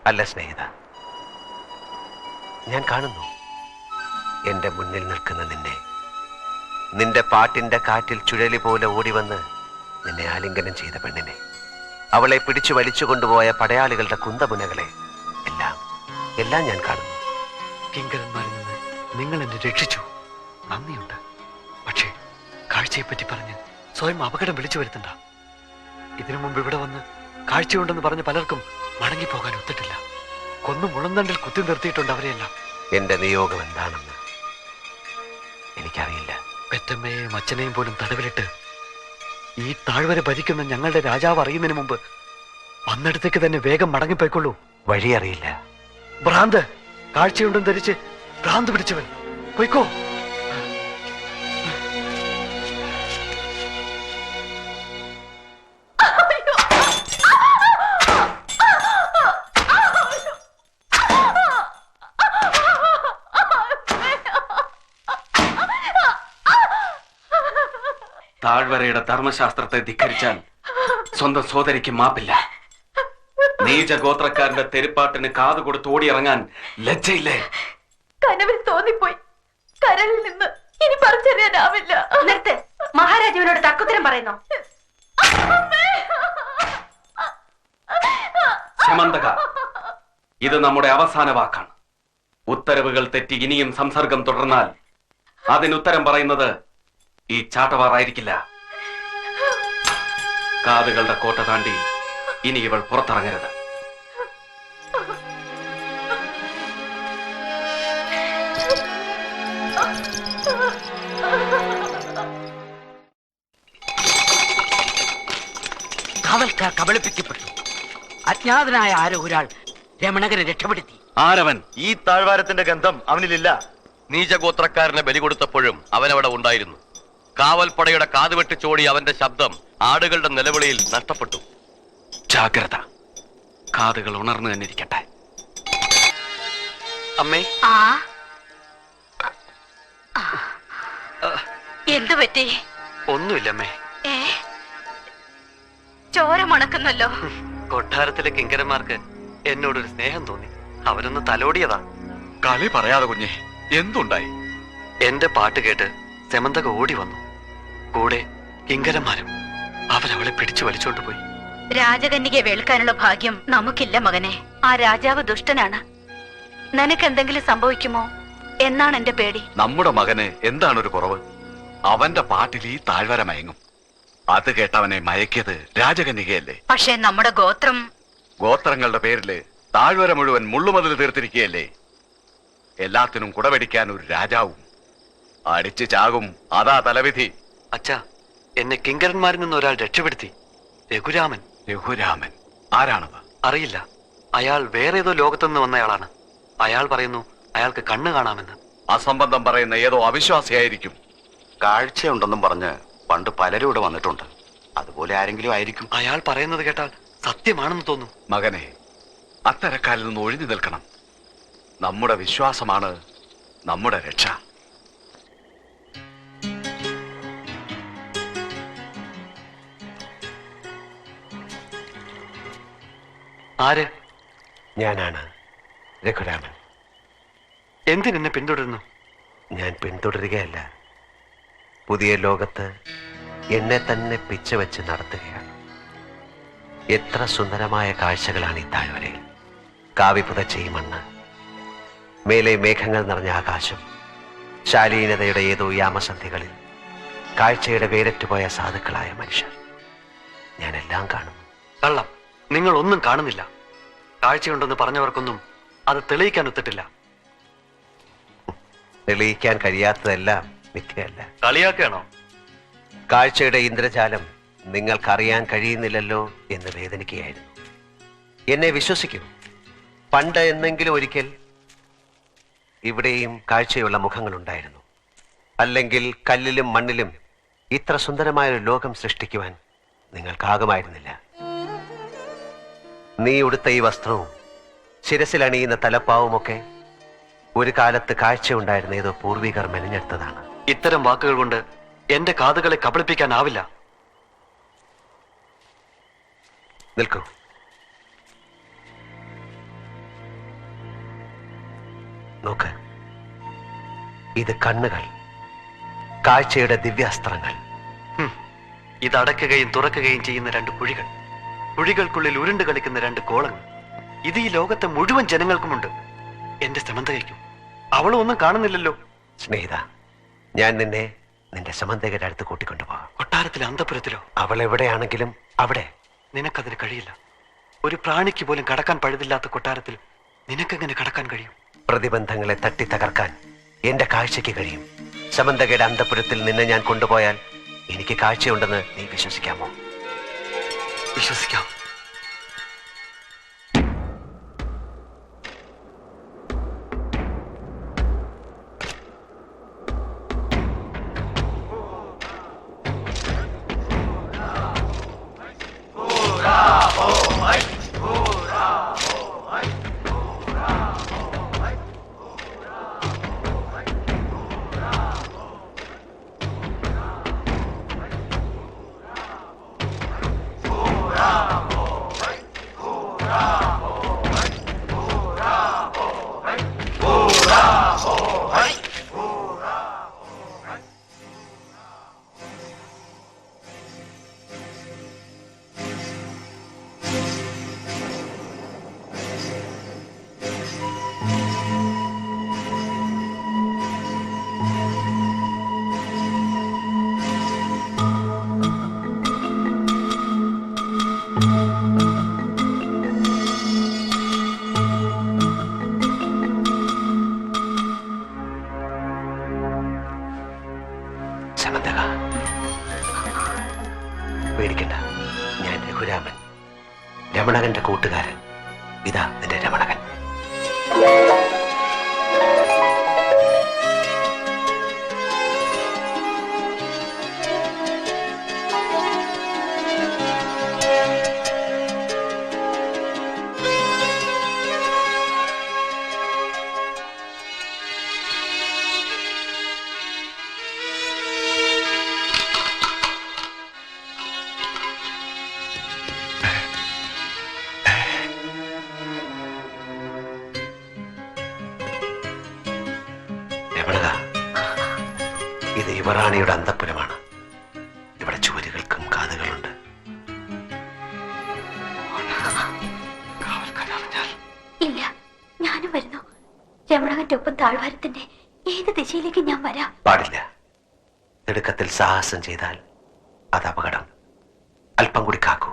[SPEAKER 7] അല്ല സ്നേഹിത, ഞാൻ കാണുന്നു എന്റെ മുന്നിൽ നിൽക്കുന്ന നിന്നെ. നിന്റെ പാട്ടിന്റെ കാറ്റിൽ ചുഴലി പോലെ ഓടിവന്ന് നിന്നെ ആലിംഗനം ചെയ്ത പെണ്ണിനെ, അവളെ പിടിച്ചു വലിച്ചു കൊണ്ടുപോയ പടയാളികളുടെ കുന്തമുനകളെ, എല്ലാം ഞാൻ കാണുന്നു.
[SPEAKER 14] കിങ്കരന്മാരിൽ നിന്ന് നിങ്ങൾ എന്നെ രക്ഷിച്ചു, നന്ദിയുണ്ട്. പക്ഷേ കാഴ്ചയെപ്പറ്റി പറഞ്ഞ് സ്വയം അപകടം വിളിച്ചു വരുത്തണ്ട. ഇതിനു മുമ്പ് ഇവിടെ വന്ന് കാഴ്ചയുണ്ടെന്ന് പറഞ്ഞ പലർക്കും മടങ്ങിപ്പോകാൻ ഒത്തിട്ടില്ല. കൊന്നു മുളന്തണ്ടിൽ കുത്തി നിർത്തിയിട്ടുണ്ട് അവരെയെല്ലാം.
[SPEAKER 7] എന്റെ നിയോഗം എന്താണെന്ന് എനിക്കറിയില്ല.
[SPEAKER 14] പെറ്റമ്മയെയും അച്ഛനെയും പോലും തടവിലിട്ട് ഈ താഴ്വര ഭരിക്കുന്ന ഞങ്ങളുടെ രാജാവ് അറിയുന്നതിന് മുമ്പ് വന്നിടത്തേക്ക് തന്നെ വേഗം മടങ്ങിപ്പോയിക്കൊള്ളൂ.
[SPEAKER 7] വഴി അറിയില്ല.
[SPEAKER 14] ഭ്രാന്ത്, കാഴ്ചയുണ്ടെന്ന് ധരിച്ച് ഭ്രാന്ത് പിടിച്ചവൻ, പോയിക്കോ.
[SPEAKER 12] താഴ്വരയുടെ ധർമ്മശാസ്ത്രത്തെ ധിക്കരിച്ചാൽ സ്വന്തം സോദരിക്ക് മാപ്പില്ല. നീചഗോത്രക്കാരന്റെ തെരുപ്പാട്ടിന് കാതു കൊടുത്ത് ഓടിയിറങ്ങാൻ ലജ്ജയില്ലേ?
[SPEAKER 11] കനവിൽ തോന്നിപ്പോയി. കരളിൽ നിന്ന് ഇനി പറിച്ചറിയാനാവില്ല. നിർത്ത്. മഹാരാജാവിനോട് തക്കുത്തരം പറയുന്നു.
[SPEAKER 12] ശമന്തക, ഇത് നമ്മുടെ അവസാന വാക്കാണ്. ഉത്തരവുകൾ തെറ്റി ഇനിയും സംസർഗം തുടർന്നാൽ അതിനുത്തരം പറയുന്നത് ഈ ചാട്ടവാറായിരിക്കില്ല. കാതുകളുടെ കോട്ട താണ്ടി ഇനി ഇവൾ പുറത്തിറങ്ങരുത്.
[SPEAKER 10] കാവൽക്കാർ കബളിപ്പിക്കപ്പെട്ടു. അജ്ഞാതനായ ആരോ ഒരാൾ രമണകരെ രക്ഷപ്പെടുത്തി.
[SPEAKER 3] ആരവൻ? ഈ താഴ്വാരത്തിന്റെ ഗന്ധം അവനിലില്ല.
[SPEAKER 5] നീചഗോത്രക്കാരനെ ബലി കൊടുത്തപ്പോഴും അവനവിടെ ഉണ്ടായിരുന്നു. കാവൽപ്പടയുടെ കാതുവെട്ടിച്ചോടി അവന്റെ ശബ്ദം ആടുകളുടെ നിലവിളിയിൽ നഷ്ടപ്പെട്ടു.
[SPEAKER 12] ജാഗ്രത, കാതുകൾ ഉണർന്നു തന്നെ ഇരിക്കട്ടെ.
[SPEAKER 5] അമ്മേ,
[SPEAKER 11] എന്തു പറ്റി?
[SPEAKER 14] ഒന്നുമില്ലമ്മേ.
[SPEAKER 11] ചോര മണക്കുന്നല്ലോ.
[SPEAKER 14] കൊട്ടാരത്തിലെ കിങ്കരന്മാർക്ക് എന്നോടൊരു സ്നേഹം തോന്നി. അവരൊന്ന് തലോടിയതാ.
[SPEAKER 3] കളി പറയാതെ കുഞ്ഞെ,
[SPEAKER 4] എന്തുണ്ടായി?
[SPEAKER 14] എന്റെ പാട്ട് കേട്ട് സെമന്തക ഓടി വന്നു. കൂടെ കിങ്കരന്മാരും. അവരവളെ പിടിച്ചു വലിച്ചോണ്ട് പോയി.
[SPEAKER 2] രാജകന്യകയെ വേൾക്കാനുള്ള ഭാഗ്യം നമുക്കില്ല മകനെ. ആ രാജാവ് ദുഷ്ടനാണ്. നിനക്ക് എന്തെങ്കിലും സംഭവിക്കുമോ എന്നാണ് എന്റെ പേടി.
[SPEAKER 4] നമ്മുടെ മകന് എന്താണൊരു കുറവ്? അവന്റെ പാട്ടിൽ ഈ താഴ്വര മയങ്ങും. അത് കേട്ടവനെ മയക്കിയത് രാജകന്യകയല്ലേ?
[SPEAKER 2] പക്ഷേ നമ്മുടെ ഗോത്രം.
[SPEAKER 4] ഗോത്രങ്ങളുടെ പേരില് താഴ്വര മുഴുവൻ മുള്ളുമതിൽ തീർത്തിരിക്കുകയല്ലേ? എല്ലാത്തിനും കുടപിടിക്കാൻ ഒരു രാജാവും. അടിച്ചു ചാകും, അതാ തലവിധി.
[SPEAKER 14] അച്ഛാ, എന്നെ കിങ്കരന്മാരിൽ നിന്ന് ഒരാൾ രക്ഷപ്പെടുത്തി. രഘുരാമൻ.
[SPEAKER 4] രഘുരാമൻ ആരാണത്?
[SPEAKER 14] അറിയില്ല. അയാൾ വേറെ ഏതോ ലോകത്തുനിന്ന് വന്നയാളാണ്. അയാൾ പറയുന്നു അയാൾക്ക് കണ്ണ് കാണാമെന്ന്.
[SPEAKER 4] അസംബന്ധം പറയുന്ന ഏതോ അവിശ്വാസിയായിരിക്കും.
[SPEAKER 7] കാഴ്ചയുണ്ടെന്നും പറഞ്ഞ് പണ്ട് പലരും ഇവിടെ വന്നിട്ടുണ്ട്. അതുപോലെ ആരെങ്കിലും ആയിരിക്കും.
[SPEAKER 14] അയാൾ പറയുന്നത് കേട്ടാൽ സത്യമാണെന്ന് തോന്നും.
[SPEAKER 4] മകനെ, അത്തരക്കാരിൽ നിന്ന് ഒഴിഞ്ഞു നിൽക്കണം. നമ്മുടെ വിശ്വാസമാണ് നമ്മുടെ രക്ഷ.
[SPEAKER 14] ആര്?
[SPEAKER 6] ഞാനാണ് രഘുരാമൻ.
[SPEAKER 14] എന്തിനെന്നെ പിന്തുടരുന്നു?
[SPEAKER 6] ഞാൻ പിന്തുടരുകയല്ല, പുതിയ ലോകത്ത് എന്നെ തന്നെ പിച്ച വെച്ച് നടത്തുകയാണ്. എത്ര സുന്ദരമായ കാഴ്ചകളാണ് ഈ താഴ്വരയിൽ. കാവി പുതച്ച ഈ മണ്ണ്, മേലെ മേഘങ്ങൾ നിറഞ്ഞ ആകാശം, ശാലീനതയുടെ ഏതോ യാമസന്ധികളിൽ കാഴ്ചയുടെ വേരറ്റുപോയ സാധുക്കളായ മനുഷ്യർ. ഞാനെല്ലാം കാണുന്നു.
[SPEAKER 14] കള്ളം. നിങ്ങൾ ഒന്നും കാണുന്നില്ല. കാഴ്ചയുണ്ടെന്ന് പറഞ്ഞവർക്കൊന്നും അത് തെളിയിക്കാൻ ഒത്തിട്ടില്ല.
[SPEAKER 6] തെളിയിക്കാൻ കഴിയാത്തതെല്ലാം മിഥ്യയല്ല.
[SPEAKER 14] കളിയാക്കുകയാണോ?
[SPEAKER 6] കാഴ്ചയുടെ ഇന്ദ്രജാലം നിങ്ങൾക്കറിയാൻ കഴിയുന്നില്ലല്ലോ എന്ന് വേദനിക്കുകയായിരുന്നു. എന്നെ വിശ്വസിക്കൂ, പണ്ട് എന്നെങ്കിലും ഒരിക്കൽ ഇവിടെയും കാഴ്ചയുള്ള മുഖങ്ങളുണ്ടായിരുന്നു. അല്ലെങ്കിൽ കല്ലിലും മണ്ണിലും ഇത്ര സുന്ദരമായൊരു ലോകം സൃഷ്ടിക്കുവാൻ നിങ്ങൾക്കാകുമായിരുന്നില്ല. നീ ഉടുത്ത ഈ വസ്ത്രവും ശിരസിലണിയുന്ന തലപ്പാവുമൊക്കെ ഒരു കാലത്ത് കാഴ്ചയുണ്ടായിരുന്ന ഏതോ പൂർവികർ മെനഞ്ഞെടുത്തതാണ്.
[SPEAKER 14] ഇത്തരം വാക്കുകൾ കൊണ്ട് എന്റെ കാതുകളെ കബളിപ്പിക്കാനാവില്ല.
[SPEAKER 6] നിൽക്കൂ. നോക്ക്, ഇത് കണ്ണുകൾ, കാഴ്ചയുടെ ദിവ്യാസ്ത്രങ്ങൾ.
[SPEAKER 14] ഇത് അടക്കുകയും തുറക്കുകയും ചെയ്യുന്ന രണ്ട് കുഴികൾ, കുഴികൾക്കുള്ളിൽ ഉരുണ്ട് കളിക്കുന്ന രണ്ട് കോളങ്ങൾ. ഇത് ഈ ലോകത്തെ മുഴുവൻ ജനങ്ങൾക്കുമുണ്ട്. എന്റെ സമന്തകയ്ക്കും. അവളും ഒന്നും കാണുന്നില്ലല്ലോ.
[SPEAKER 6] സ്നേഹിത, ഞാൻ നിന്നെ നിന്റെ സമന്തകയുടെ അടുത്ത് കൂട്ടിക്കൊണ്ടുപോകാം.
[SPEAKER 14] കൊട്ടാരത്തിലെ അന്തപുരത്തിലോ?
[SPEAKER 6] അവൾ എവിടെയാണെങ്കിലും അവിടെ.
[SPEAKER 14] നിനക്കതിന് കഴിയില്ല. ഒരു പ്രാണിക്ക് പോലും കടക്കാൻ പഴുതില്ലാത്ത കൊട്ടാരത്തിൽ നിനക്കെങ്ങനെ കടക്കാൻ കഴിയും?
[SPEAKER 6] പ്രതിബന്ധങ്ങളെ തട്ടി തകർക്കാൻ എന്റെ കാഴ്ചയ്ക്ക് കഴിയും. സമന്തകയുടെ അന്തപുരത്തിൽ നിന്നെ ഞാൻ കൊണ്ടുപോയാൽ എനിക്ക് കാഴ്ചയുണ്ടെന്ന് നീ വിശ്വസിക്കാമോ?
[SPEAKER 14] വിശ്വസിക്കാം.
[SPEAKER 6] പേടിക്കണ്ട, ഞാൻ രഘുരാമൻ, രമണകന്റെ കൂട്ടുകാരൻ. ഇതാ നിന്റെ രമണകൻ. യുവറാണിയുടെ അന്തഃപുരമാണ്. ഇവിടെ ചുവരുകൾക്കും കാതുകളുണ്ട്.
[SPEAKER 2] ഇല്ല, ഞാനും വരുന്നു. രമണകന്റെ ഒപ്പം താഴ്വാരത്തിന്റെ ഏത് ദിശയിലേക്ക് ഞാൻ വരാം.
[SPEAKER 6] പാടില്ല. തിടുക്കത്തിൽ സാഹസം ചെയ്താൽ അത് അപകടം. അല്പം കൂടി കാക്കൂ.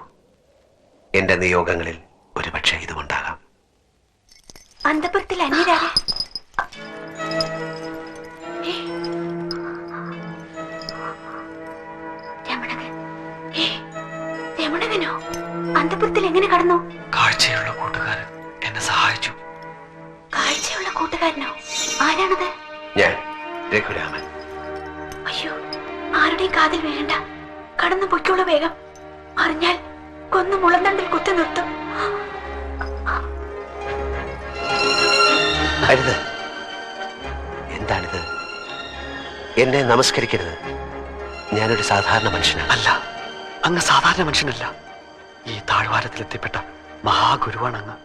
[SPEAKER 6] എന്റെ നിയോഗങ്ങളിൽ ഒരുപക്ഷെ ഇതുമുണ്ടാകാം.
[SPEAKER 2] അന്തപുരത്തിൽ അന്യരാരെ? രമണകനോ? അന്തപുരത്തിൽ എങ്ങനെ കടന്നു?
[SPEAKER 14] കാഴ്ചയുള്ള കൂട്ടുകാരൻ എന്നെ സഹായിച്ചു.
[SPEAKER 2] കാഴ്ചയുള്ള കൂട്ടുകാരനോ? ആരാണത്?
[SPEAKER 6] ഞാൻ രഘുരാമൻ.
[SPEAKER 2] അയ്യോ, ആരുടെയും കാതിൽ വീഴണ്ട. കടന്നു പൊയ്ക്കോളൂ വേഗം. അറിഞ്ഞാൽ കൊന്നു മുളന്തണ്ടിൽ കുത്തി നിർത്തും.
[SPEAKER 6] അരുത്. എന്താണിത്? എന്നെ നമസ്കരിക്കരുത്. ഞാനൊരു സാധാരണ മനുഷ്യനാണ്.
[SPEAKER 14] അല്ല, അങ്ങ് സാധാരണ മനുഷ്യനല്ല. ഈ താഴ്വാരത്തിലെത്തിപ്പെട്ട മഹാഗുരുവാണ് അങ്ങ്.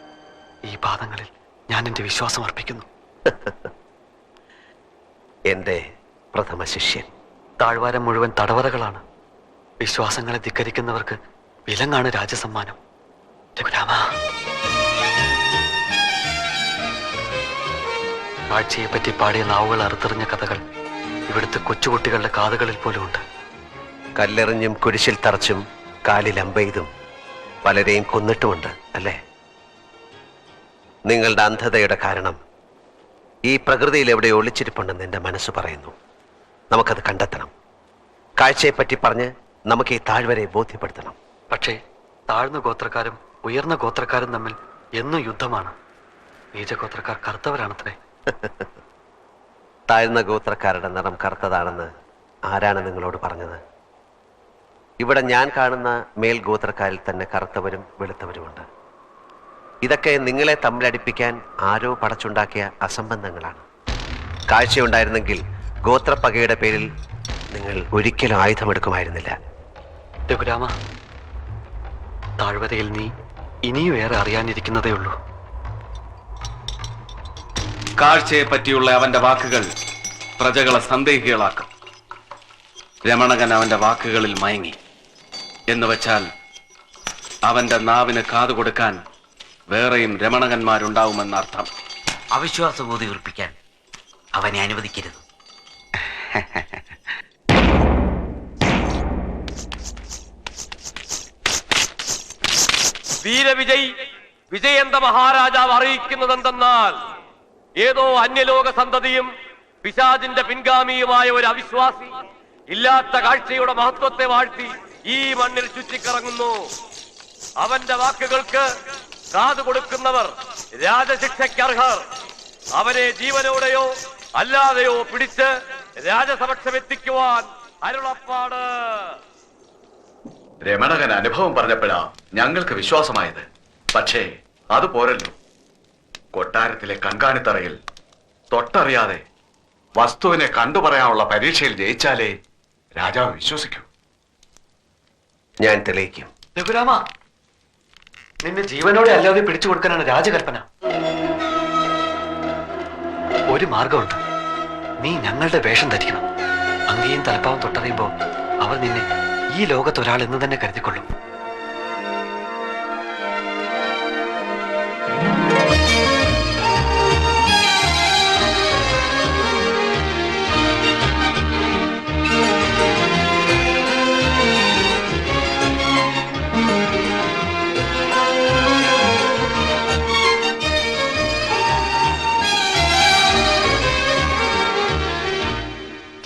[SPEAKER 14] ഈ പാദങ്ങളിൽ ഞാൻ എന്റെ വിശ്വാസം അർപ്പിക്കുന്നു.
[SPEAKER 6] എന്റെ പ്രഥമ ശിഷ്യൻ.
[SPEAKER 14] താഴ്വാരം മുഴുവൻ തടവറകളാണ്. വിശ്വാസങ്ങളെ ധിക്കരിക്കുന്നവർക്ക് വിലങ്ങാണ് രാജസമ്മാനം. രഘുരാമ, കാഴ്ചയെപ്പറ്റി പാടിയ നാവുകൾ അറുത്തെറിഞ്ഞ കഥകൾ ഇവിടുത്തെ കൊച്ചുകുട്ടികളുടെ കാതുകളിൽ പോലും ഉണ്ട്.
[SPEAKER 6] കല്ലെറിഞ്ഞും കുരിശിൽ തറച്ചും കാലിൽ അമ്പെയ്തും പലരെയും കൊന്നിട്ടുമുണ്ട് അല്ലേ? നിങ്ങളുടെ അന്ധതയുടെ കാരണം ഈ പ്രകൃതിയിൽ എവിടെ ഒളിച്ചിരിപ്പുണ്ടെന്ന് എൻ്റെ മനസ്സ് പറയുന്നു. നമുക്കത് കണ്ടെത്തണം. കാഴ്ചയെപ്പറ്റി പറഞ്ഞ് നമുക്ക് ഈ താഴ്വരയെ ബോധ്യപ്പെടുത്തണം.
[SPEAKER 14] പക്ഷേ താഴ്ന്ന ഗോത്രക്കാരും ഉയർന്ന ഗോത്രക്കാരും തമ്മിൽ എന്നും യുദ്ധമാണ്. നീചഗോത്രക്കാർ കറുത്തവരാണത്രേ.
[SPEAKER 6] താഴ്ന്ന ഗോത്രക്കാരുടെ നിറം കറുത്തതാണെന്ന് ആരാണ് നിങ്ങളോട് പറഞ്ഞത്? ഇവിടെ ഞാൻ കാണുന്ന മേൽഗോത്രക്കാരിൽ തന്നെ കറുത്തവരും വെളുത്തവരുമുണ്ട്. ഇതൊക്കെ നിങ്ങളെ തമ്മിലടിപ്പിക്കാൻ ആരോ പടച്ചുണ്ടാക്കിയ അസംബന്ധങ്ങളാണ്. കാഴ്ചയുണ്ടായിരുന്നെങ്കിൽ ഗോത്രപ്പകയുടെ പേരിൽ നിങ്ങൾ ഒരിക്കലും ആയുധമെടുക്കുമായിരുന്നില്ല.
[SPEAKER 14] രഘുരാമ, താഴ്വരയിൽ നീ ഇനിയും ഏറെ അറിയാനിരിക്കുന്നതേ ഉള്ളൂ.
[SPEAKER 12] കാഴ്ചയെ പറ്റിയുള്ള അവന്റെ വാക്കുകൾ പ്രജകളെ സന്ദേഹികളാക്കും. രമണകൻ അവന്റെ വാക്കുകളിൽ മയങ്ങി എന്ന് വെച്ചാൽ അവന്റെ നാവിന് കാതുകൊടുക്കാൻ വേറെയും രമണകന്മാരുണ്ടാവുമെന്നർത്ഥം.
[SPEAKER 15] അവിശ്വാസബോധി ഉറപ്പിക്കാൻ അവനെ അനുവദിക്കരുത്.
[SPEAKER 5] വീരവിജയ് വിജയന്ത മഹാരാജാവ് അറിയിക്കുന്നതെന്തെന്നാൽ ഏതോ അന്യലോക സന്തതിയും പിശാചിന്റെ പിൻഗാമിയുമായ ഒരു അവിശ്വാസി ഇല്ലാത്ത കാഴ്ചയുടെ മഹത്വത്തെ വാഴ്ത്തി ഈ മണ്ണിൽ ചുറ്റിക്കറങ്ങുന്നു. അവന്റെ വാക്കുകൾക്ക് കാതു കൊടുക്കുന്നവർ രാജശിക്ഷയ്ക്കർഹർ. അവനെ ജീവനോടെയോ അല്ലാതെയോ പിടിച്ച് രാജസമക്ഷമെത്തിക്കുവാൻ അരുളപ്പാട്.
[SPEAKER 3] രമണകൻ അനുഭവം പറഞ്ഞപ്പോഴാ ഞങ്ങൾക്ക് വിശ്വാസമായത്. പക്ഷേ അത് പോരല്ലോ. കൊട്ടാരത്തിലെ കൺകാണിത്തറയിൽ തൊട്ടറിയാതെ വസ്തുവിനെ കണ്ടുപറയാനുള്ള പരീക്ഷയിൽ ജയിച്ചാലേ രാജാവ് വിശ്വസിക്കൂ.
[SPEAKER 6] ഞാൻ തെളിയിക്കും.
[SPEAKER 14] രഘുരാമ, നിന്നെ ജീവനോടെ അല്ലാതെ പിടിച്ചു കൊടുക്കാനാണ് രാജകൽപ്പന. ഒരു മാർഗമുണ്ട്. നീ ഞങ്ങളുടെ വേഷം ധരിക്കണം. അങ്കയും തലപ്പാവും തൊട്ടറിയുമ്പോ അവർ നിന്നെ ഈ ലോകത്തൊരാൾ എന്ന് തന്നെ കരുതിക്കൊള്ളും.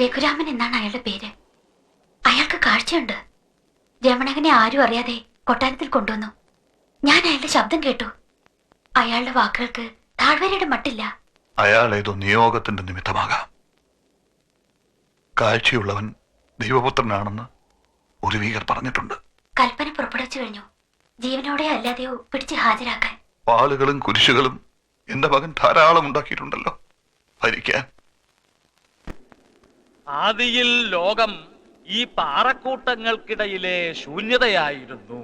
[SPEAKER 2] രഘുരാമൻ എന്നാണ് അയാളുടെ പേര്. അയാൾക്ക് കാഴ്ചയുണ്ട്. രമണകനെ ആരും അറിയാതെ കൊട്ടാരത്തിൽ കൊണ്ടുവന്നു. ഞാൻ അയാളുടെ ശബ്ദം കേട്ടു. അയാളുടെ വാക്കുകൾക്ക് താഴ്വരയുടെ മട്ടില്ല.
[SPEAKER 3] അയാൾ ഏതോ നിയോഗത്തിന്റെ നിമിത്തമാകാം. കാഴ്ചയുള്ളവൻ ദൈവപുത്രനാണെന്ന് ഒരു വീകർ പറഞ്ഞിട്ടുണ്ട്.
[SPEAKER 2] കൽപ്പന പുറപ്പെടുവിച്ചു കഴിഞ്ഞു. ജീവനോടെ അല്ലാതെയോ പിടിച്ച് ഹാജരാക്കാൻ.
[SPEAKER 3] പാലുകളും കുരിശുകളും എന്റെ മകൻ ധാരാളം ഉണ്ടാക്കിയിട്ടുണ്ടല്ലോ ഭരിക്കാൻ.
[SPEAKER 10] ആദിയിൽ ലോകം ഈ പാറക്കൂട്ടങ്ങൾക്കിടയിലെ ശൂന്യതയായിരുന്നു.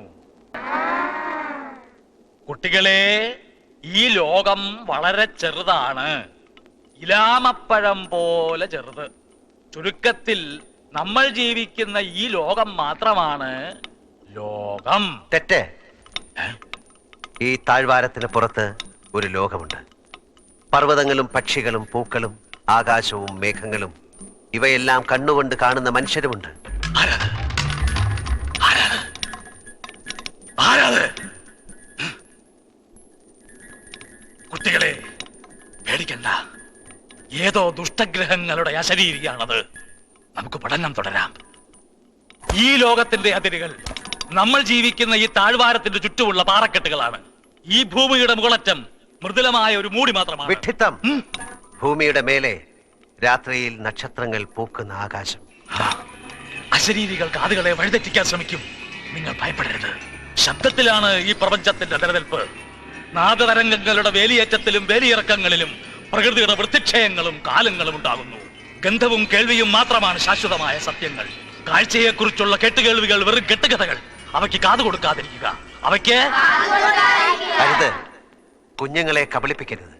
[SPEAKER 10] കുട്ടികളെ, ഈ ലോകം വളരെ ചെറുതാണ്. ഇലാമപ്പഴം പോലെ ചെറുത്. ചുരുക്കത്തിൽ നമ്മൾ ജീവിക്കുന്ന ഈ ലോകം മാത്രമാണ് ലോകം.
[SPEAKER 6] തെറ്റ്. ഈ താഴ്വാരത്തിന് പുറത്ത് ഒരു ലോകമുണ്ട്. പർവ്വതങ്ങളും പക്ഷികളും പൂക്കളും ആകാശവും മേഘങ്ങളും ഇവയെല്ലാം കണ്ണുകൊണ്ട് കാണുന്ന മനുഷ്യരുമുണ്ട്.
[SPEAKER 10] കുട്ടികളെ പേടിക്കണ്ട, ഏതോ ദുഷ്ടഗ്രഹങ്ങളുടെ അശരീരിയാണത്. നമുക്ക് പഠനം തുടരാം. ഈ ലോകത്തിന്റെ അതിരുകൾ നമ്മൾ ജീവിക്കുന്ന ഈ താഴ്വാരത്തിന്റെ ചുറ്റുമുള്ള പാറക്കെട്ടുകളാണ്. ഈ ഭൂമിയുടെ മുകളറ്റം മൃദുലമായ ഒരു മൂടി മാത്രമാണ്.
[SPEAKER 6] വിഡ്ഢിത്തം. ഭൂമിയുടെ മേലെ രാത്രിയിൽ നക്ഷത്രങ്ങൾ പൂക്കുന്ന ആകാശം.
[SPEAKER 10] അശരീരികൾ കാതുകളെ വഴിതെറ്റിക്കാൻ ശ്രമിക്കും. നിങ്ങൾ ഭയപ്പെടരുത്. ശബ്ദത്തിലാണ് ഈ പ്രപഞ്ചത്തിന്റെ നിലനിൽപ്പ്. നാദതരംഗങ്ങളുടെ വേലിയേറ്റത്തിലും വേലിയിറക്കങ്ങളിലും പ്രകൃതിയുടെ വൃത്തിക്ഷയങ്ങളും കാലങ്ങളും ഉണ്ടാകുന്നു. ഗന്ധവും കേൾവിയും മാത്രമാണ് ശാശ്വതമായ സത്യങ്ങൾ. കാഴ്ചയെക്കുറിച്ചുള്ള കെട്ടുകേൾവികൾ വെറും കെട്ടുകഥകൾ. അവയ്ക്ക് കാതു കൊടുക്കാതിരിക്കുക. അവയ്ക്ക്
[SPEAKER 6] അരുത്. കുഞ്ഞുങ്ങളെ കബളിപ്പിക്കരുത്.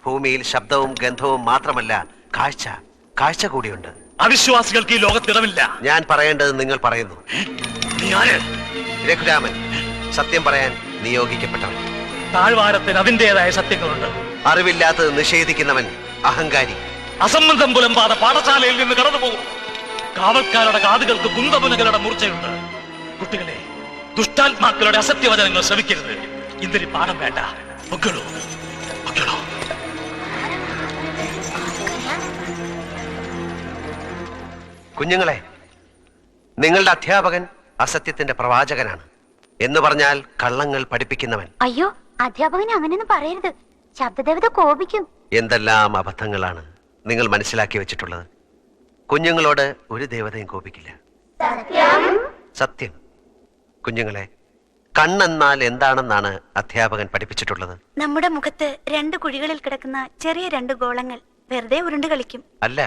[SPEAKER 6] ഭൂമിയിൽ ശബ്ദവും ഗന്ധവും മാത്രമല്ല, കാഴ്ച കൂടിയുണ്ട്.
[SPEAKER 10] അവിശ്വാസികൾക്ക് ഈ ലോകത്തിടമില്ല.
[SPEAKER 6] ഞാൻ പറയേണ്ടത് നിങ്ങൾ പറയുന്നു.
[SPEAKER 10] നീ ആര്?
[SPEAKER 6] രഘുരാമൻ, സത്യം പറയാൻ നിയോഗിക്കപ്പെട്ടവൻ.
[SPEAKER 10] താഴ്വാരത്തിന് അതിൻ്റെതായ സത്യങ്ങളുണ്ട്.
[SPEAKER 6] അറിവില്ലാത്തത് നിഷേധിക്കുന്നവൻ അഹങ്കാരി.
[SPEAKER 10] അസംബന്ധം പുലമ്പാതെ പാഠശാലയിൽ നിന്ന് കടന്നുപോകും. കാവൽക്കാരുടെ കാതുകൾക്ക് കുന്തമുനകളുടെ മൂർച്ചയുണ്ട്. കുട്ടികളെ, ദുഷ്ടാത്മാക്കളുടെ അസത്യവചനങ്ങൾ ശ്രവിക്കരുത്. ഇന്നൊരു പാഠം വേണ്ട. പൊക്കളോ.
[SPEAKER 6] കുഞ്ഞുങ്ങളെ, നിങ്ങളുടെ അധ്യാപകൻ അസത്യത്തിന്റെ പ്രവാചകനാണ് എന്ന് പറഞ്ഞാൽ കള്ളങ്ങൾ പഠിപ്പിക്കുന്നവൻ.
[SPEAKER 2] അയ്യോ, അധ്യാപകനെ അങ്ങനെയൊന്നും പറയരുത്. ശബ്ദദേവത കോപിക്കും.
[SPEAKER 6] എന്തെല്ലാം അബദ്ധങ്ങളാണ് നിങ്ങൾ മനസ്സിലാക്കി വെച്ചിട്ടുള്ളത്. കുഞ്ഞുങ്ങളോട് ഒരു ദേവതയും കോപിക്കില്ല. സത്യം. കുഞ്ഞുങ്ങളെ, കണ്ണെന്നാൽ എന്താണെന്നാണ് അധ്യാപകൻ പഠിപ്പിച്ചിട്ടുള്ളത്?
[SPEAKER 2] നമ്മുടെ മുഖത്ത് 2 കുഴികളിൽ കിടക്കുന്ന ചെറിയ 2 ഗോളങ്ങൾ വെറുതെ ഉരുണ്ട് കളിക്കും.
[SPEAKER 6] അല്ല,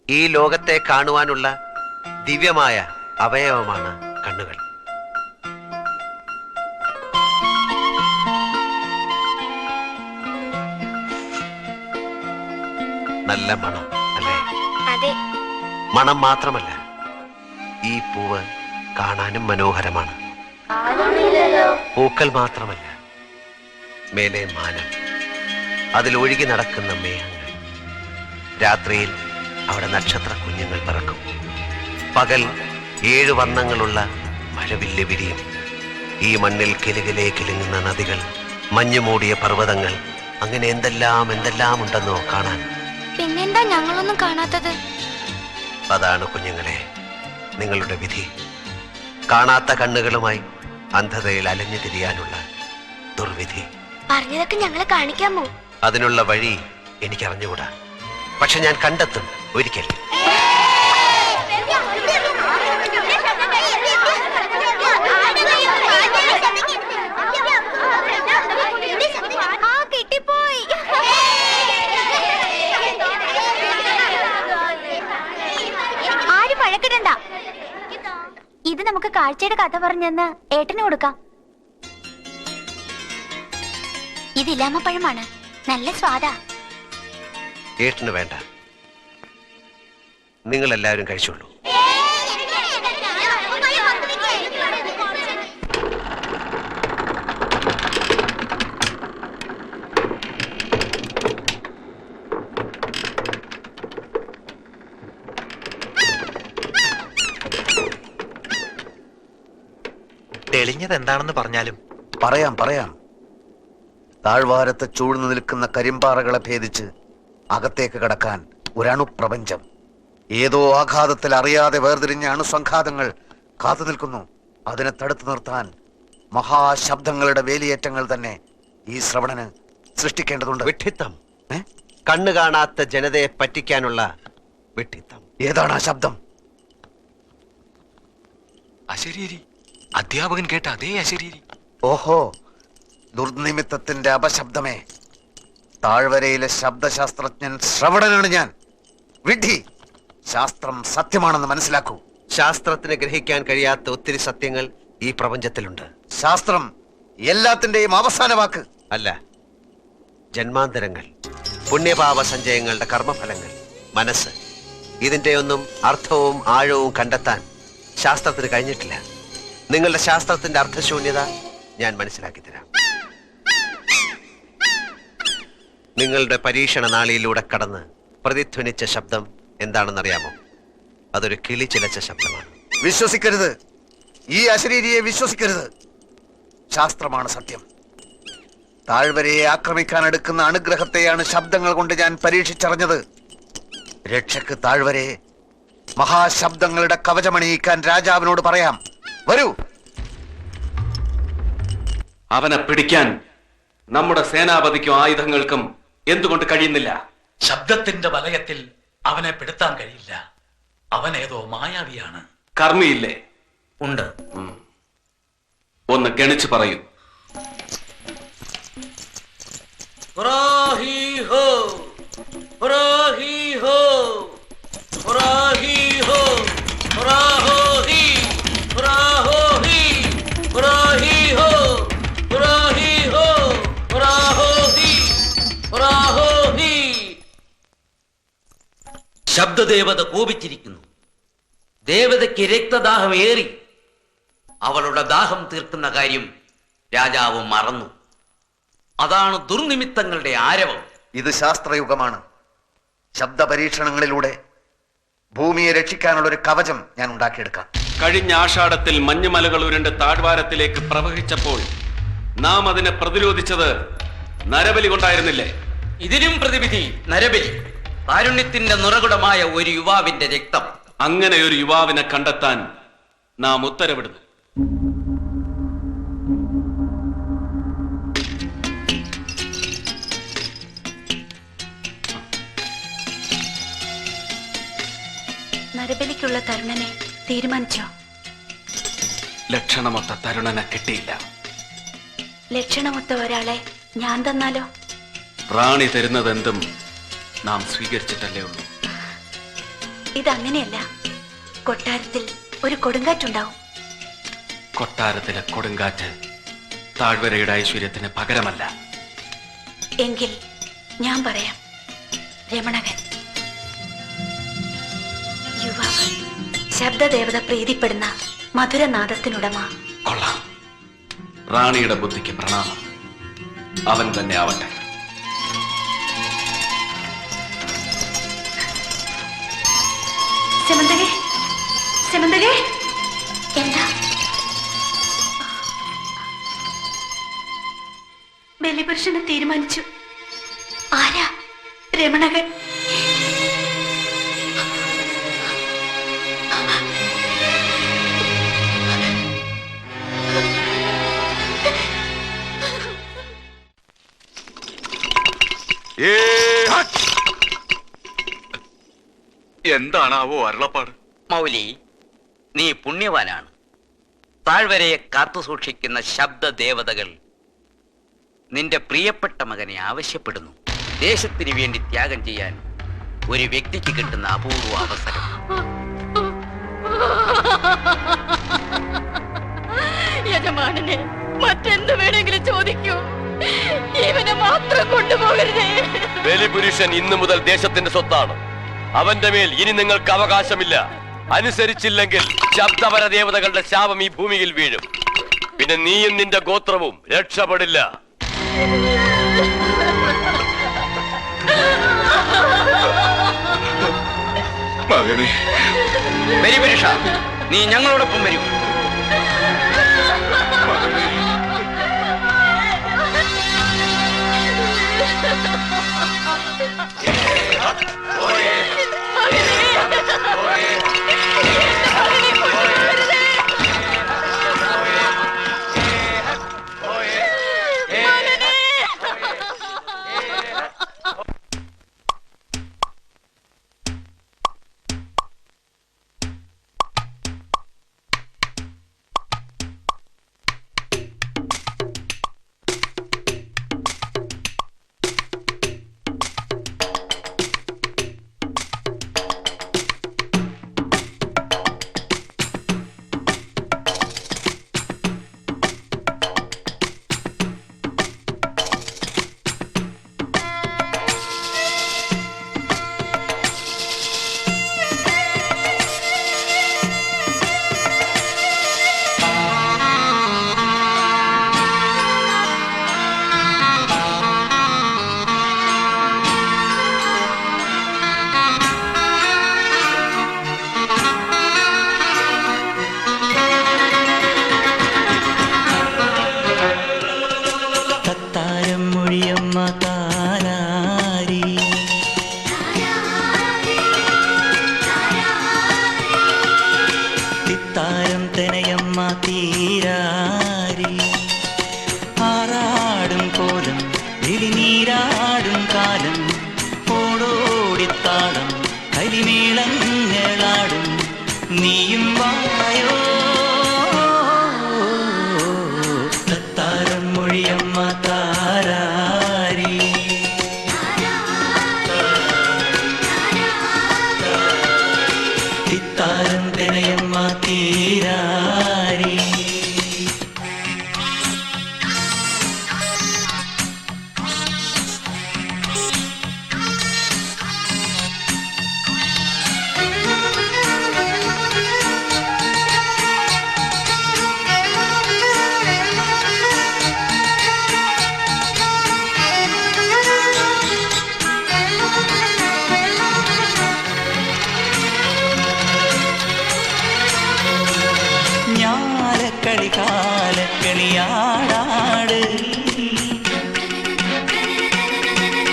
[SPEAKER 6] ഈ ലോകത്തെ കാണുവാനുള്ള ദിവ്യമായ അവയവമാണ് കണ്ണുകൾ. നല്ല മണം അല്ലേ?
[SPEAKER 2] അതെ.
[SPEAKER 6] മണം മാത്രമല്ല, ഈ പൂവ് കാണാനും മനോഹരമാണ്. പൂക്കൾ മാത്രമല്ല, മേലെ മാനം, അതിലൊഴുകി നടക്കുന്ന മേഘങ്ങൾ. രാത്രിയിൽ അവിടെ നക്ഷത്ര കുഞ്ഞുങ്ങൾ പറക്കും. പകൽ 7 വർണ്ണങ്ങളുള്ള മഴവില്ല് വിരിയും. ഈ മണ്ണിൽ കിലുകിലേ കിലുങ്ങുന്ന നദികൾ, മഞ്ഞുമൂടിയ പർവ്വതങ്ങൾ, അങ്ങനെ എന്തെല്ലാം ഉണ്ടെന്നോ കാണാൻ.
[SPEAKER 2] പിന്നെന്താ ഞങ്ങളൊന്നും കാണാത്തത്?
[SPEAKER 6] അതാണ് കുഞ്ഞുങ്ങളെ നിങ്ങളുടെ വിധി. കാണാത്ത കണ്ണുകളുമായി അന്ധതയിൽ അലഞ്ഞു തിരിയാനുള്ള ദുർവിധി.
[SPEAKER 2] പറഞ്ഞതൊക്കെ ഞങ്ങളെ കാണിക്കാമോ?
[SPEAKER 6] അതിനുള്ള വഴി എനിക്കറിഞ്ഞുകൂടാ, പക്ഷെ ഞാൻ കണ്ടെത്തും ഒരിക്കൽ.
[SPEAKER 2] ആരും വഴക്കിടണ്ട. ഇത് നമുക്ക് കാഴ്ചയുടെ കഥ പറഞ്ഞെന്ന് ഏട്ടന് കൊടുക്കാം. ഇത് ഇലാമപ്പഴമാണ്. നല്ല സ്വാദാ.
[SPEAKER 6] ഏട്ടന് വേണ്ട, നിങ്ങളെല്ലാവരും കഴിച്ചോളൂ.
[SPEAKER 14] തെളിഞ്ഞത് എന്താണെന്ന് പറഞ്ഞാലും.
[SPEAKER 16] പറയാം. താഴ്വാരത്ത് ചൂഴ്ന്നു നിൽക്കുന്ന കരിമ്പാറകളെ ഭേദിച്ച് അകത്തേക്ക് കടക്കാൻ ഒരണുപ്രപഞ്ചം, ഏതോ ആഘാതത്തിൽ അറിയാതെ വേർതിരിഞ്ഞ അണുസംഘാതങ്ങൾ കാത്തു നിൽക്കുന്നു. അതിനെ തടുത്തു നിർത്താൻ മഹാശബ്ദങ്ങളുടെ വേലിയേറ്റങ്ങൾ തന്നെ ഈ ശ്രവണന് സൃഷ്ടിക്കേണ്ടതുണ്ട്.
[SPEAKER 6] വിഡ്ഢിത്തം. കണ്ണു കാണാത്ത ജനതയെ പറ്റിക്കാനുള്ള വിഡ്ഢിത്തം.
[SPEAKER 16] ഏതാണ് ആ ശബ്ദം?
[SPEAKER 14] അശരീരി. അധ്യാപകൻ കേട്ട അതേ അശരീരി.
[SPEAKER 16] ഓഹോ, ദുർനിമിത്തത്തിന്റെ അപശബ്ദമേ. താഴ്വരയിലെ ശബ്ദശാസ്ത്രജ്ഞൻ ശ്രവണനാണ് ഞാൻ. വിഡ്ഢി, ശാസ്ത്രം സത്യമാണെന്ന് മനസ്സിലാക്കൂ.
[SPEAKER 6] ശാസ്ത്രത്തിന് ഗ്രഹിക്കാൻ കഴിയാത്ത ഒത്തിരി സത്യങ്ങൾ ഈ പ്രപഞ്ചത്തിലുണ്ട്.
[SPEAKER 16] ശാസ്ത്രം എല്ലാത്തിന്റെയും അവസാന വാക്ക്
[SPEAKER 6] അല്ല. ജന്മാന്തരങ്ങൾ, പുണ്യപാപ സഞ്ചയങ്ങളുടെ കർമ്മഫലങ്ങൾ, മനസ്സ്, ഇതിന്റെയൊന്നും അർത്ഥവും ആഴവും കണ്ടെത്താൻ ശാസ്ത്രത്തിന് കഴിഞ്ഞിട്ടില്ല. നിങ്ങളുടെ ശാസ്ത്രത്തിന്റെ അർത്ഥശൂന്യത ഞാൻ മനസ്സിലാക്കി തരാം. നിങ്ങളുടെ പരീക്ഷണ നാളിയിലൂടെ കടന്ന് പ്രതിധ്വനിച്ച ശബ്ദം എന്താണെന്നറിയാമോ? അതൊരു കിളി ചിലച്ച ശബ്ദമാണ്.
[SPEAKER 16] വിശ്വസിക്കരുത്, ഈ അശരീരിയെ വിശ്വസിക്കരുത്. ശാസ്ത്രമാണ് സത്യം. താഴ്വരയെ ആക്രമിക്കാൻ എടുക്കുന്ന അനുഗ്രഹത്തെയാണ് ശബ്ദങ്ങൾ കൊണ്ട് ഞാൻ പരീക്ഷിച്ചറിഞ്ഞത്. രക്ഷക്ക് താഴ്വരയെ മഹാശബ്ദങ്ങളുടെ കവചമണിയിക്കാൻ രാജാവിനോട് പറയാം. വരൂ.
[SPEAKER 12] അവനെ പിടിക്കാൻ നമ്മുടെ സേനാപതിക്കും ആയുധങ്ങൾക്കും എന്തുകൊണ്ട് കഴിയുന്നില്ല?
[SPEAKER 10] ശബ്ദത്തിന്റെ വലയത്തിൽ അവനെ പെടുത്താൻ കഴിയില്ല. അവൻ ഏതോ മായാവിയാണ്.
[SPEAKER 12] കർമ്മിയില്ലേ?
[SPEAKER 15] ഉണ്ട്.
[SPEAKER 12] ഒന്ന് ഗണിച്ചു പറയൂ.
[SPEAKER 15] ശബ്ദദേവത കോപിച്ചിരിക്കുന്നു. ദേവതയ്ക്ക് രക്തദാഹം ഏറി. അവളുടെ ദാഹം തീർക്കുന്ന കാര്യം രാജാവ് മറന്നു. അതാണ് ദുർനിമിത്തങ്ങളുടെ ആരവം.
[SPEAKER 16] ഇത് ശാസ്ത്രയുഗമാണ്. ശബ്ദ പരീക്ഷണങ്ങളിലൂടെ ഭൂമിയെ രക്ഷിക്കാനുള്ള ഒരു കവചം ഞാൻ ഉണ്ടാക്കിയെടുക്കാം.
[SPEAKER 12] കഴിഞ്ഞ ആഷാഢത്തിൽ മഞ്ഞുമലകൾ ഉരുണ്ട് താഴ്വാരത്തിലേക്ക് പ്രവഹിച്ചപ്പോൾ നാം അതിനെ പ്രതിരോധിച്ചത് നരബലി കൊണ്ടായിരുന്നില്ലേ?
[SPEAKER 15] ഇതിനും പ്രതിവിധി നരബലി. കാരുണ്യത്തിന്റെ നിറകുടമായ ഒരു യുവാവിന്റെ രക്തം.
[SPEAKER 12] അങ്ങനെ ഒരു യുവാവിനെ കണ്ടെത്താൻ നാം ഉത്തരവിടുന്നു.
[SPEAKER 2] നരബലിക്കുള്ള തരുണനെ തീരുമാനിച്ചോ?
[SPEAKER 12] ലക്ഷണമൊത്ത തരുണനെ കിട്ടിയില്ല.
[SPEAKER 2] ലക്ഷണമൊത്ത ഒരാളെ ഞാൻ തന്നാലോ?
[SPEAKER 12] റാണി തരുന്നതെന്തും നാം സ്വീകരിച്ചിട്ടല്ലേ ഉള്ളൂ.
[SPEAKER 2] ഇതങ്ങനെയല്ല. കൊട്ടാരത്തിൽ ഒരു കൊടുങ്കാറ്റുണ്ടാവും.
[SPEAKER 12] കൊട്ടാരത്തിലെ കൊടുങ്കാറ്റ് താഴ്വരയുടെ ഐശ്വര്യത്തിന് പകരമല്ല.
[SPEAKER 2] എങ്കിൽ ഞാൻ പറയാം. രമണകൻ, യുവാവ്, ശബ്ദദേവത പ്രീതിപ്പെടുന്ന മധുരനാദത്തിനുടമ.
[SPEAKER 12] കൊള്ളാം. റാണിയുടെ ബുദ്ധിക്ക് പ്രണാമം. അവൻ തന്നെ ആവട്ടെ.
[SPEAKER 2] സെമന്തകേ, സെമന്തകേ, എന്താ? ബലിപുരുഷനെ തീരുമാനിച്ചു. ആരാ? രമണകൻ.
[SPEAKER 3] എന്താണാവോ അരുളപ്പാട്?
[SPEAKER 15] മൗലി, നീ പുണ്യവാനാണ്. താഴ്വരയെ കാത്തു സൂക്ഷിക്കുന്ന ശബ്ദദേവതകൾ നിന്റെ പ്രിയപ്പെട്ട മകനെ ആവശ്യപ്പെടുന്നു. ദേശത്തിന് വേണ്ടി ത്യാഗം ചെയ്യാൻ ഒരു വ്യക്തിക്ക് കിട്ടുന്ന അപൂർവ അവസരം.
[SPEAKER 11] യജമാനനെ മറ്റെന്ത് വേണമെങ്കിലും ചോദിക്കൂ, ഇവനെ മാത്രം കൊണ്ടുപോകരുതേ.
[SPEAKER 5] ബലിപുരുഷൻ ഇന്നു മുതൽ ദേശത്തിന്റെ സ്വത്താണ്. അവന്റെ മേൽ ഇനി നിങ്ങൾക്ക് അവകാശമില്ല. അനുസരിച്ചില്ലെങ്കിൽ ശബ്ദപര ദേവതകളുടെ ശാപം ഈ ഭൂമിയിൽ വീഴും. പിന്നെ നീയും നിന്റെ ഗോത്രവും രക്ഷപ്പെടില്ല.
[SPEAKER 15] ബലിപുരുഷ, നീ ഞങ്ങളോടൊപ്പം വരൂ.
[SPEAKER 13] താളം കരിമേളങ്ങളാടും നീയും വായോ തത്താരം മൊഴിയമ്മ താരാരി തിത്താരം തിനയമ്മ തീരാരി കളിയാടാട്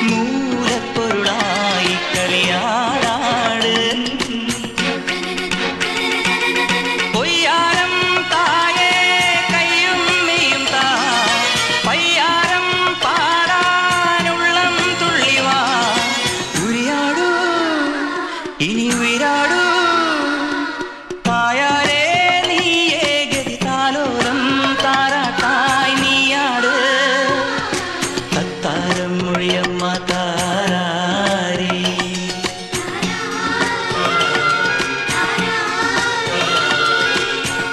[SPEAKER 13] മൂലപ്പൊരുളായി കളിയാടാട് പൊയ്യാരം തായേ കയ്യും മെയ്യും താ പയ്യാരം പാടാനുള്ളം തുള്ളിവാ ഉരിയാടൂ ഇനി ഉയരാടൂ പായാരേ നീയേ ഗതി താലോലം താരാട്ടായി നീയാട് തത്താരം മൊഴിയമ്മ താരാരി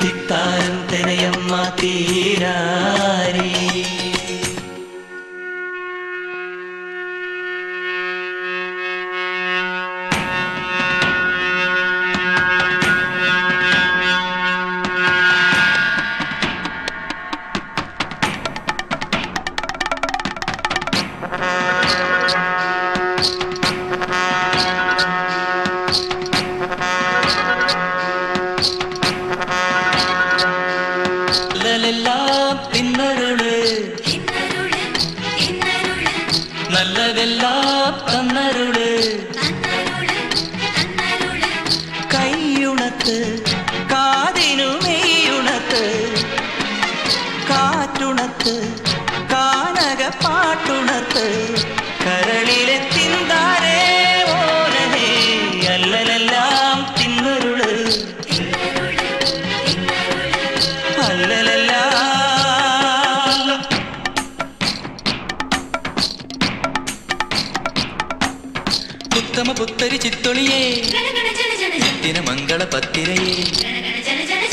[SPEAKER 13] തിത്താരം തിനയമ്മ തീരാരി നല്ലതെല്ലാം തിന്നരുള് നല്ലതെല്ലാം തന്നരുള് കൈയുണത്ത് കാതിനു മെയ്യുണത്ത് കാറ്റുണത്ത് കാനക പാട്ടുണത്ത് കരളിലെ തിന്താരേ ഓരഹേ അല്ലലെല്ലാം തിന്നരുള് അല്ലലെല്ലാം ഉത്തമ പുത്തരി ചിത്തൊളിയേ ദിന മംഗള പത്തിരയേ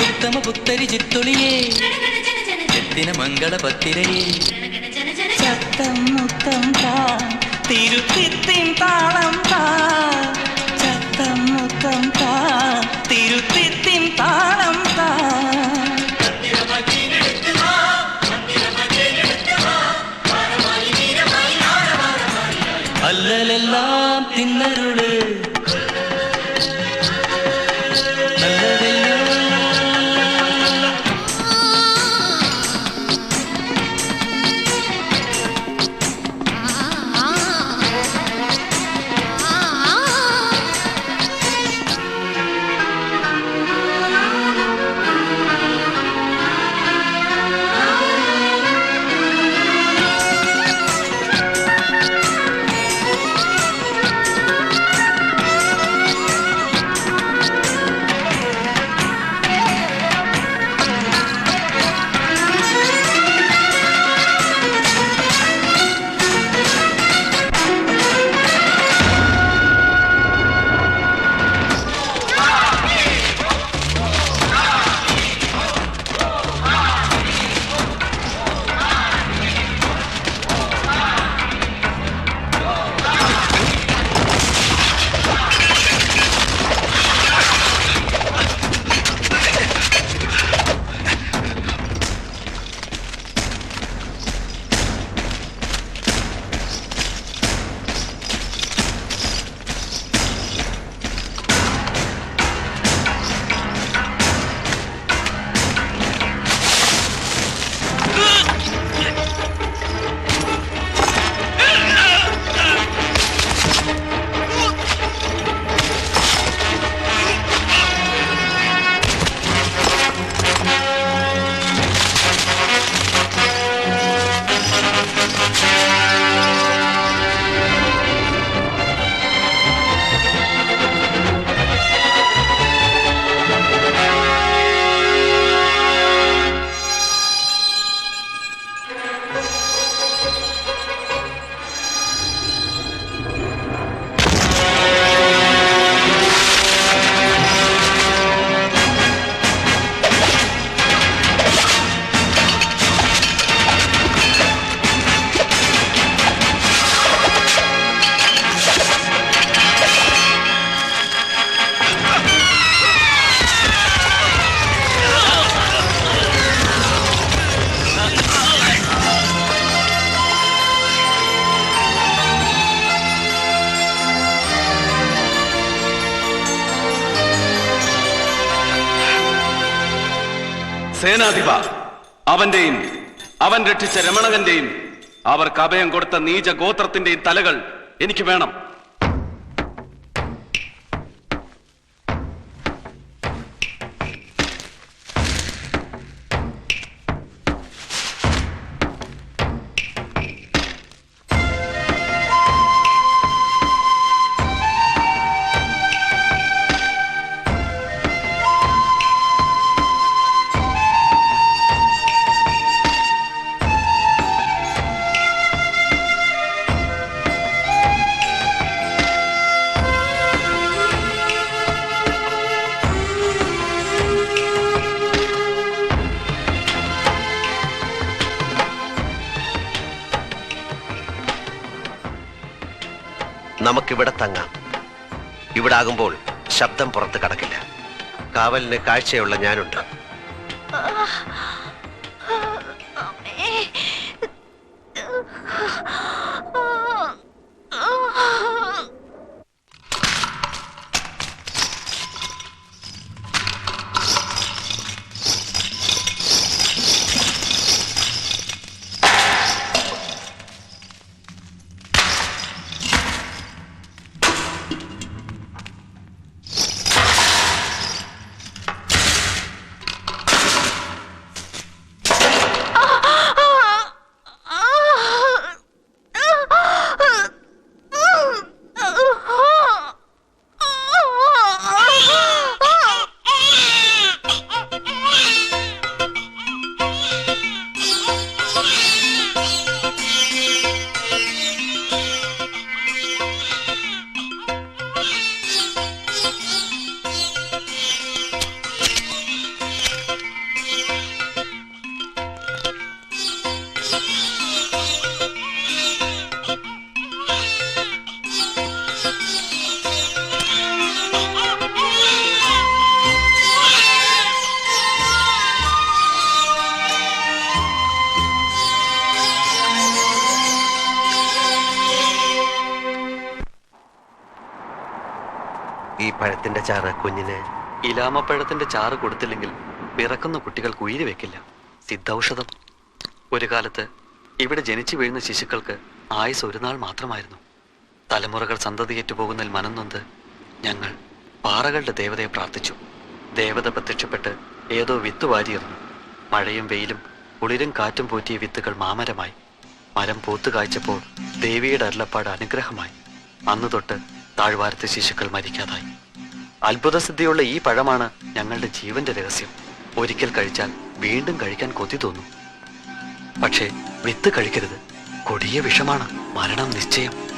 [SPEAKER 13] ഉത്തമ പുത്തരി ചിത്തൊളിയേ ദിന മംഗള പത്തിരയേ ചത്തം മുത്തം താ തിരുത്തിത്തിൻ താളം താ ചത്തം മുത്തം താ തിരുത്തിത്തിൻ താളം താ അല്ലലെല്ലാം തിന്നരുള്
[SPEAKER 17] ആ
[SPEAKER 12] സേനാധിപ, അവന്റെയും അവൻ രക്ഷിച്ച രമണകന്റെയും അവർക്ക് അഭയം കൊടുത്ത നീച ഗോത്രത്തിന്റെയും തലകൾ എനിക്ക് വേണം.
[SPEAKER 6] നമുക്കിവിടെ തങ്ങാം. ഇവിടെ ആകുമ്പോൾ ശബ്ദം പുറത്ത് കടക്കില്ല. കാവലിന് കാഴ്ചയുള്ള ഞാനുണ്ട്. ഈ പഴത്തിന്റെ ചാറ് കുഞ്ഞിന്
[SPEAKER 14] ഇലാമപ്പഴത്തിന്റെ ചാറ് കൊടുത്തില്ലെങ്കിൽ പിറക്കുന്ന കുട്ടികൾക്ക് ഉയിര് വെക്കില്ല. സിദ്ധൌഷധം. ഒരു കാലത്ത് ഇവിടെ ജനിച്ചു വീഴുന്ന ശിശുക്കൾക്ക് ആയുസ് ഒരു നാൾ മാത്രമായിരുന്നു. തലമുറകൾ സന്തതിയേറ്റു പോകുന്നതിൽ മനം നൊന്ത് ഞങ്ങൾ പാറകളുടെ ദേവതയെ പ്രാർത്ഥിച്ചു. ദേവത പ്രത്യക്ഷപ്പെട്ട് ഏതോ വിത്ത് വാരിയെറിഞ്ഞു. മഴയും വെയിലും കുളിരും കാറ്റും പോറ്റിയ വിത്തുകൾ മാമരമായി. മരം പൂത്തു കായ്ച്ചപ്പോൾ ദേവിയുടെ അരുളപ്പാട് അനുഗ്രഹമായി. അന്നു തൊട്ട് താഴ്വാരത്തെ ശിശുക്കൾ മരിക്കാതായി. അത്ഭുതസിദ്ധിയുള്ള ഈ പഴമാണ് ഞങ്ങളുടെ ജീവന്റെ രഹസ്യം. ഒരിക്കൽ കഴിച്ചാൽ വീണ്ടും കഴിക്കാൻ കൊതി തോന്നും. പക്ഷേ വിത്ത് കഴിക്കരുത്. കൊടിയ വിഷമാണ്. മരണം നിശ്ചയം.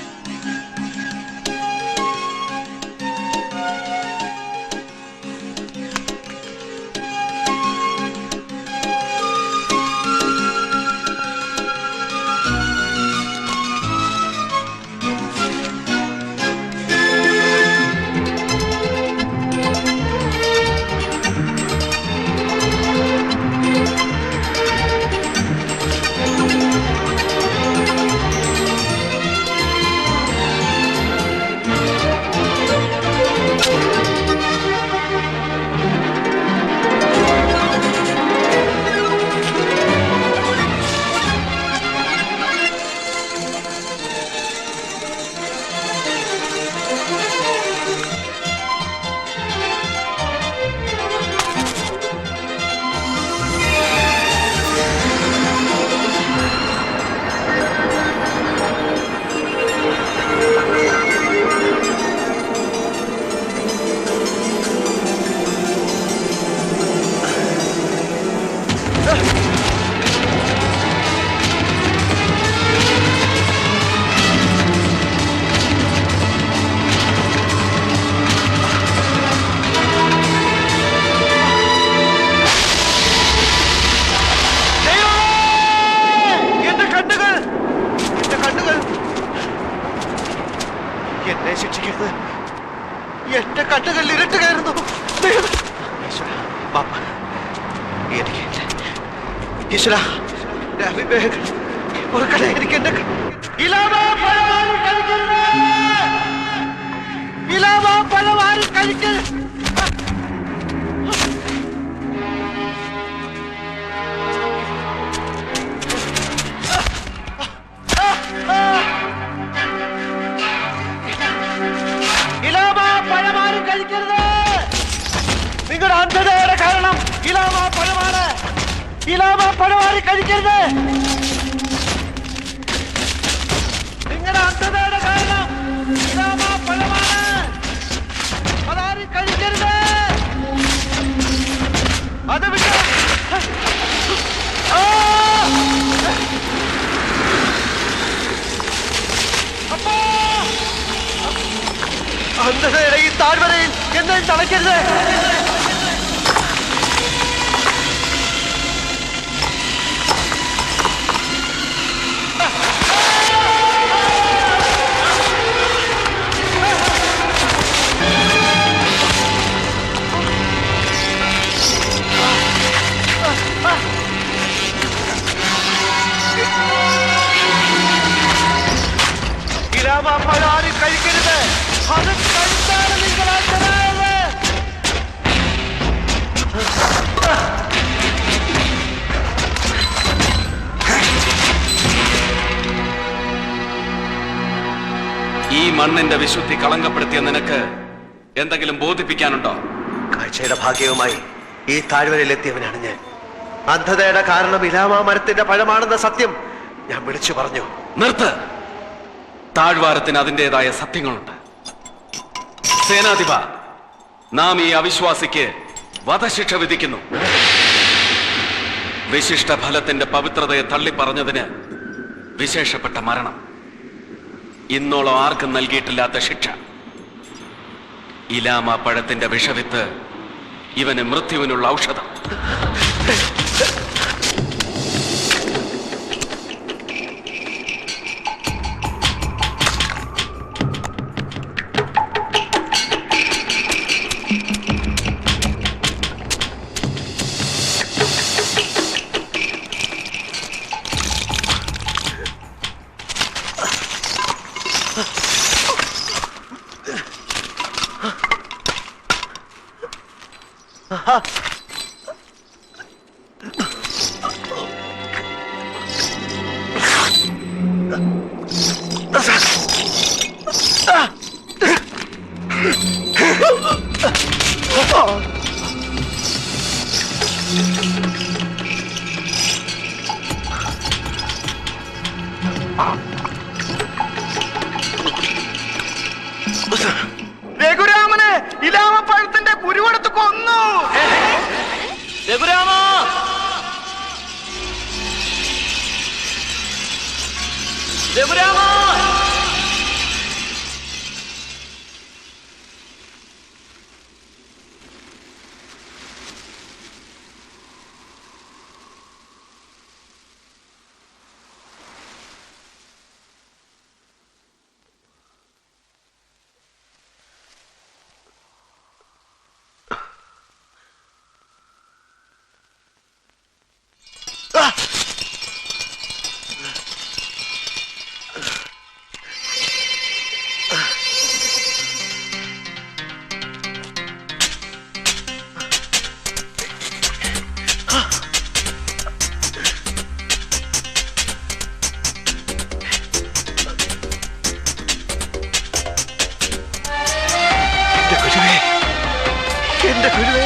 [SPEAKER 6] എന്നെ ശിക്ഷിക്കരുത്. എന്റെ കണ്ണുകളിൽ ഇരുട്ട് കയറുന്നു. ഈശ്വര, എനിക്ക് എന്റെ കഴിക്കരുത്. നിങ്ങളുടെ അന്ധതയുടെ കാരണം ഇലാമ പഴമാണ്. ഇലാമ പഴമാറി കഴിക്കരുത്. നിങ്ങളുടെ അന്ധതയുടെ കാരണം ഇലാമ പഴമാണ്. അതാരും കഴിക്കരുത്. അത് വിട്ട അന്ധതയുടെ ഈ താഴ്വരയിൽ എന്നെ തളയ്ക്കരുത്. ഇലാമ പഴാരി കഴിക്കരുത്. അത് കഴിച്ചാണ് നിങ്ങൾ അന്ധരായത്.
[SPEAKER 12] ഈ മണ്ണിന്റെ വിശുദ്ധി കളങ്കപ്പെടുത്തിയ നിനക്ക് എന്തെങ്കിലും ബോധിപ്പിക്കാനുണ്ടോ?
[SPEAKER 6] കാഴ്ചയുടെ ഭാഗ്യവുമായി ഈ താഴ്വരയിലെത്തിയവനാണ് ഞാൻ. അന്ധതയുടെ കാരണം ഇലാമ മരത്തിന്റെ പഴമാണെന്ന സത്യം ഞാൻ വിളിച്ചു പറഞ്ഞു.
[SPEAKER 12] നിർത്ത്. താഴ്വാരത്തിന് അതിൻ്റെതായ സത്യങ്ങളുണ്ട്. സേനാധിപ, നാം ഈ അവിശ്വാസിക്ക് വധശിക്ഷ വിധിക്കുന്നു. വിശിഷ്ട ഫലത്തിന്റെ പവിത്രതയെ തള്ളിപ്പറഞ്ഞതിന് വിശേഷപ്പെട്ട മരണം. ഇന്നോളം ആർക്കും നൽകിയിട്ടില്ലാത്ത ശിക്ഷ. ഇലാമ പഴത്തിന്റെ വിഷവിത്ത് ഇവന് മൃത്യുവിനുള്ള ഔഷധം.
[SPEAKER 6] രഘുരാമന് ഇലാമപ്പഴത്തിന്റെ കുരുവെടുത്ത് കൊന്നു.
[SPEAKER 9] രഘുരാമ, രഘുരാമ,
[SPEAKER 6] എന്റെ ഗുരുവേ,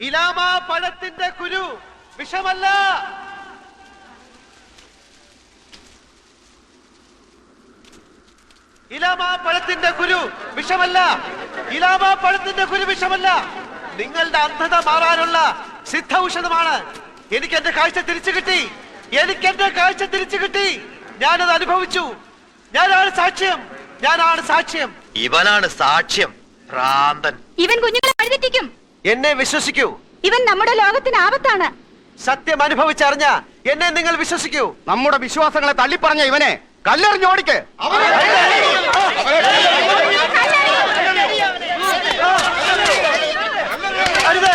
[SPEAKER 6] ഇലാമ പഴത്തിന്റെ കുരു വിഷമല്ല. ഇലാമ പഴത്തിന്റെ കുരു വിഷമല്ല. ഇലാമ പഴത്തിന്റെ കുരു വിഷമല്ല. നിങ്ങളുടെ അന്ധത മാറാനുള്ള സിദ്ധ ഔഷധമാണ്. എനിക്ക് എന്റെ കാഴ്ച തിരിച്ചു കിട്ടി. എനിക്ക് എന്റെ കാഴ്ച തിരിച്ചു കിട്ടി. ഞാനത് അനുഭവിച്ചു. ഞാനാണ് സാക്ഷ്യം. ഞാനാണ് സാക്ഷ്യം.
[SPEAKER 3] ഇവനാണ് സാക്ഷ്യം. ഭ്രാന്തൻ.
[SPEAKER 2] ഇവൻ കുഞ്ഞുങ്ങളെ വഴിതെറ്റിക്കും.
[SPEAKER 6] എന്നെ വിശ്വസിക്കൂ.
[SPEAKER 2] ഇവൻ നമ്മുടെ ലോകത്തിന് ആപത്താണ്.
[SPEAKER 6] സത്യം അനുഭവിച്ചറിഞ്ഞ എന്നെ നിങ്ങൾ വിശ്വസിക്കൂ.
[SPEAKER 8] നമ്മുടെ വിശ്വാസങ്ങളെ തള്ളിപ്പറഞ്ഞ ഇവനെ കല്ലെറിഞ്ഞോടിക്ക്.
[SPEAKER 6] അരുത്.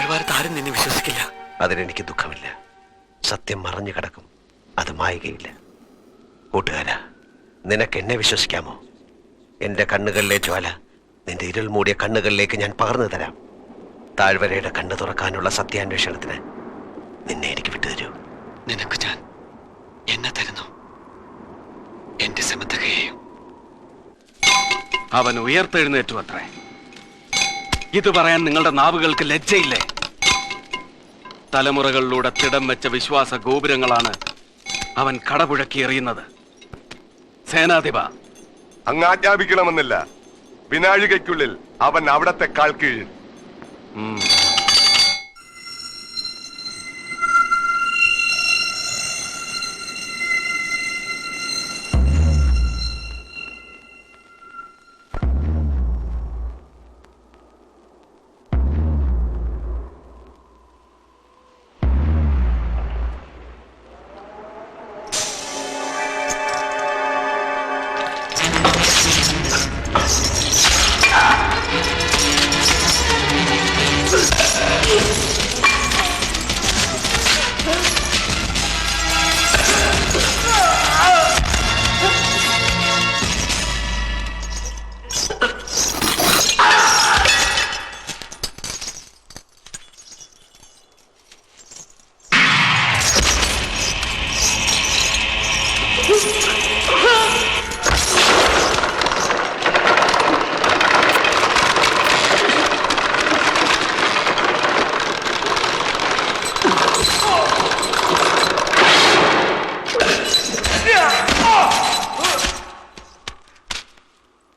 [SPEAKER 14] താഴ്വാരത്ത് ആരും നിന്നെ വിശ്വസിക്കില്ല.
[SPEAKER 17] അതിനെനിക്ക് ദുഃഖമില്ല. സത്യം മറഞ്ഞു കിടക്കും, അത് മായുകയില്ല. കൂട്ടുകാരാ, നിനക്ക് എന്നെ വിശ്വസിക്കാമോ? എന്റെ കണ്ണുകളിലെ ജ്വാല നിന്റെ ഇരുൾ മൂടിയ കണ്ണുകളിലേക്ക് ഞാൻ പകർന്നു തരാം. താഴ്വരയുടെ കണ്ണ് തുറക്കാനുള്ള സത്യാന്വേഷണത്തിന് നിന്നെ എനിക്ക് വിട്ടുതരൂ.
[SPEAKER 14] നിനക്ക് ഞാൻ എന്നെ തരുന്നു, എന്റെ സമന്തകയെയും.
[SPEAKER 12] അവൻ ഉയർത്തെഴുന്നേറ്റു അത്രേ. ഇത് പറയാൻ നിങ്ങളുടെ നാവുകൾക്ക് ലജ്ജയില്ലേ? തലമുറകളിലൂടെ തിടം വെച്ച വിശ്വാസ ഗോപുരങ്ങളാണ് അവൻ കടപുഴക്കി എറിയുന്നത്. സേനാധിപ,
[SPEAKER 18] അങ്ങ് ആജ്ഞാപിക്കണമെന്നില്ല. വിനാഴികയ്ക്കുള്ളിൽ അവൻ അവിടത്തെ കാൽ കീഴിൽ.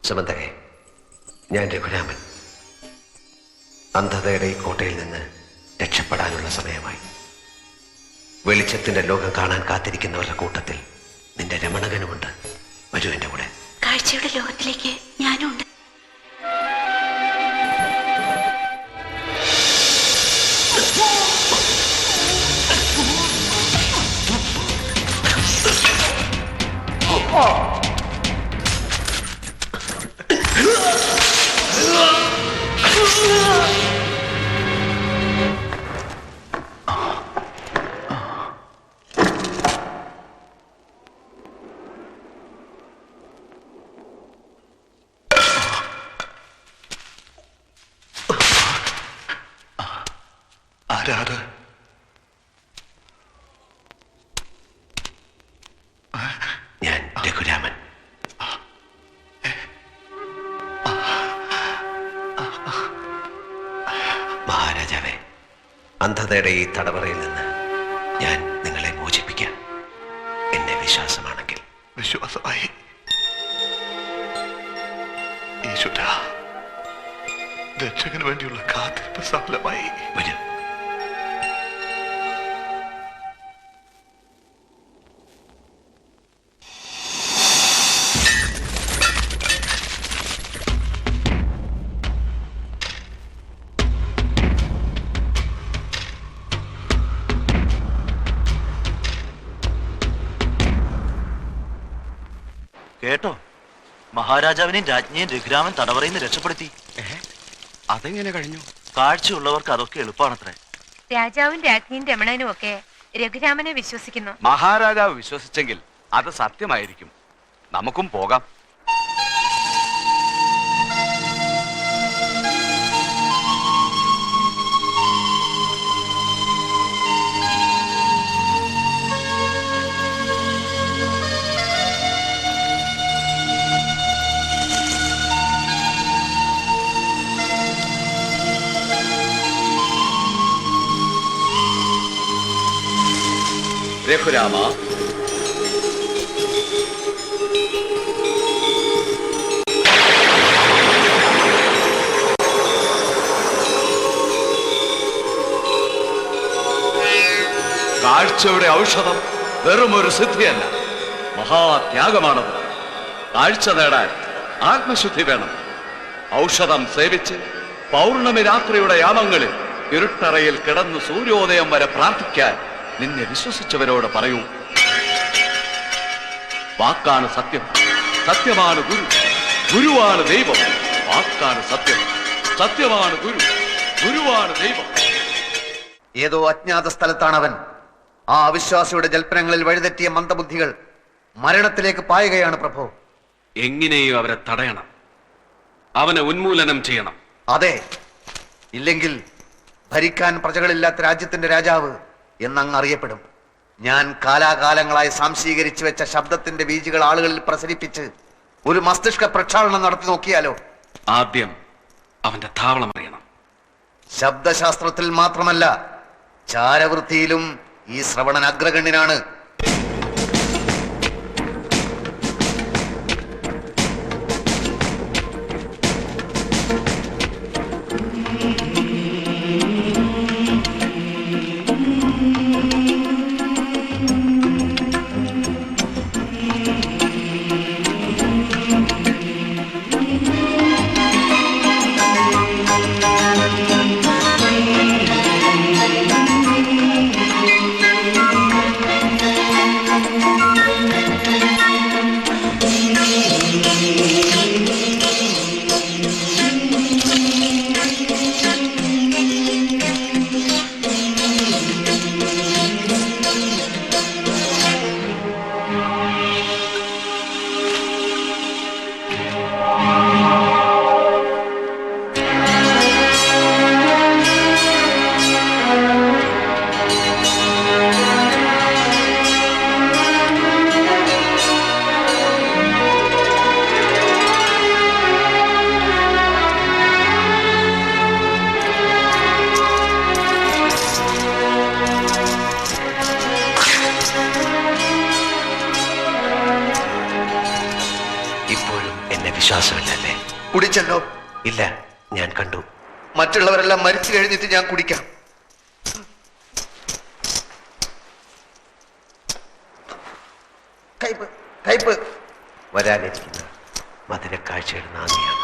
[SPEAKER 17] സമന്തകെ, ഞാൻ രഘുരാമൻ. അന്ധതയുടെ ഈ കോട്ടയിൽ നിന്ന് രക്ഷപ്പെടാനുള്ള സമയമായി. വെളിച്ചത്തിന്റെ ലോകം കാണാൻ കാത്തിരിക്കുന്നവരുടെ കൂട്ടത്തിൽ നിന്റെ രമണകനുമുണ്ട്. വരൂ എന്റെ കൂടെ.
[SPEAKER 2] കാഴ്ചയുടെ ലോകത്തിലേക്ക് ഞാനും ഉണ്ട്.
[SPEAKER 3] ആരാത്?
[SPEAKER 17] ഞാൻ രഘുരാമൻ. മഹാരാജാവേ, അന്ധതയുടെ ഈ തടവറയിൽ നിന്ന് ഞാൻ നിങ്ങളെ മോചിപ്പിക്കാം. എന്നെ വിശ്വാസമാണെങ്കിൽ.
[SPEAKER 3] വിശ്വാസമായി. ഈശ്വര, രക്ഷകന് വേണ്ടിയുള്ള കാത്തിരിപ്പ് സഫലമായി.
[SPEAKER 17] വരൂ.
[SPEAKER 3] കേട്ടോ, മഹാരാജാവിനെയും രാജ്ഞിയെയും രഘുരാമൻ തടവറയിൽ നിന്ന് രക്ഷപ്പെടുത്തി.
[SPEAKER 8] അതെങ്ങനെ കഴിഞ്ഞു?
[SPEAKER 3] കാഴ്ചയുള്ളവർക്ക് അതൊക്കെ എളുപ്പമാണത്രേ.
[SPEAKER 11] രാജാവും രാജ്ഞിയും രമണനും ഒക്കെ രഘുരാമനെ വിശ്വസിക്കുന്നു.
[SPEAKER 12] മഹാരാജാവ് വിശ്വസിച്ചെങ്കിൽ അത് സത്യമായിരിക്കും. നമുക്കും പോകാം. രഘുരാമ, കാഴ്ചയുടെ ഔഷധം വെറും ഒരു സിദ്ധിയല്ല, മഹാത്യാഗമാണത്. കാഴ്ച നേടാൻ ആത്മശുദ്ധി വേണം. ഔഷധം സേവിച്ച് പൗർണമി രാത്രിയുടെ യാമങ്ങളിൽ ഇരുട്ടറയിൽ കിടന്ന് സൂര്യോദയം വരെ പ്രാർത്ഥിക്കാൻ നിന്നെ വിശ്വസിച്ചവരോട് പറയൂ. വാക്കാണ് സത്യം, സത്യമാണ് ഗുരു, ഗുരുവാണ് ദൈവം. വാക്കാണ് സത്യം, സത്യമാണ് ഗുരു, ഗുരുവാണ് ദൈവം.
[SPEAKER 16] ഏതോ അജ്ഞാത സ്ഥലത്താണ് അവൻ. ആ അവിശ്വാസിയുടെ ജൽപ്പനങ്ങളിൽ വഴിതെറ്റിയ മന്ദബുദ്ധികൾ മരണത്തിലേക്ക് പായുകയാണ് പ്രഭു.
[SPEAKER 12] എങ്ങനെയോ അവരെ തടയണം, അവനെ ഉന്മൂലനം ചെയ്യണം.
[SPEAKER 16] അതെ, ഇല്ലെങ്കിൽ ഭരിക്കാൻ പ്രജകളില്ലാത്ത രാജ്യത്തിന്റെ രാജാവ് എന്നങ്ങ് അറിയപ്പെടും. ഞാൻ കാലാകാലങ്ങളായി സാംശീകരിച്ചു വെച്ച ശബ്ദത്തിന്റെ ബീജുകൾ ആളുകളിൽ പ്രസരിപ്പിച്ച് ഒരു മസ്തിഷ്ക പ്രക്ഷാളനം നടത്തി നോക്കിയാലോ?
[SPEAKER 12] ആദ്യം അവന്റെ താവളം അറിയണം.
[SPEAKER 16] ശബ്ദശാസ്ത്രത്തിൽ മാത്രമല്ല, ചാരവൃത്തിയിലും ഈ ശ്രവണൻ അഗ്രഗണ്യനാണ്.
[SPEAKER 17] വിശ്വാസമില്ലല്ലേ?
[SPEAKER 16] കുടിച്ചല്ലോ?
[SPEAKER 17] ഇല്ല, ഞാൻ കണ്ടു.
[SPEAKER 16] മറ്റുള്ളവരെല്ലാം മരിച്ചു കഴിഞ്ഞിട്ട് ഞാൻ കുടിക്കാം. കയ്പ് കയ്പ്.
[SPEAKER 17] വരാനിരിക്കുന്ന മധുരക്കാഴ്ചയുടെ നാന്ദിയാണ്.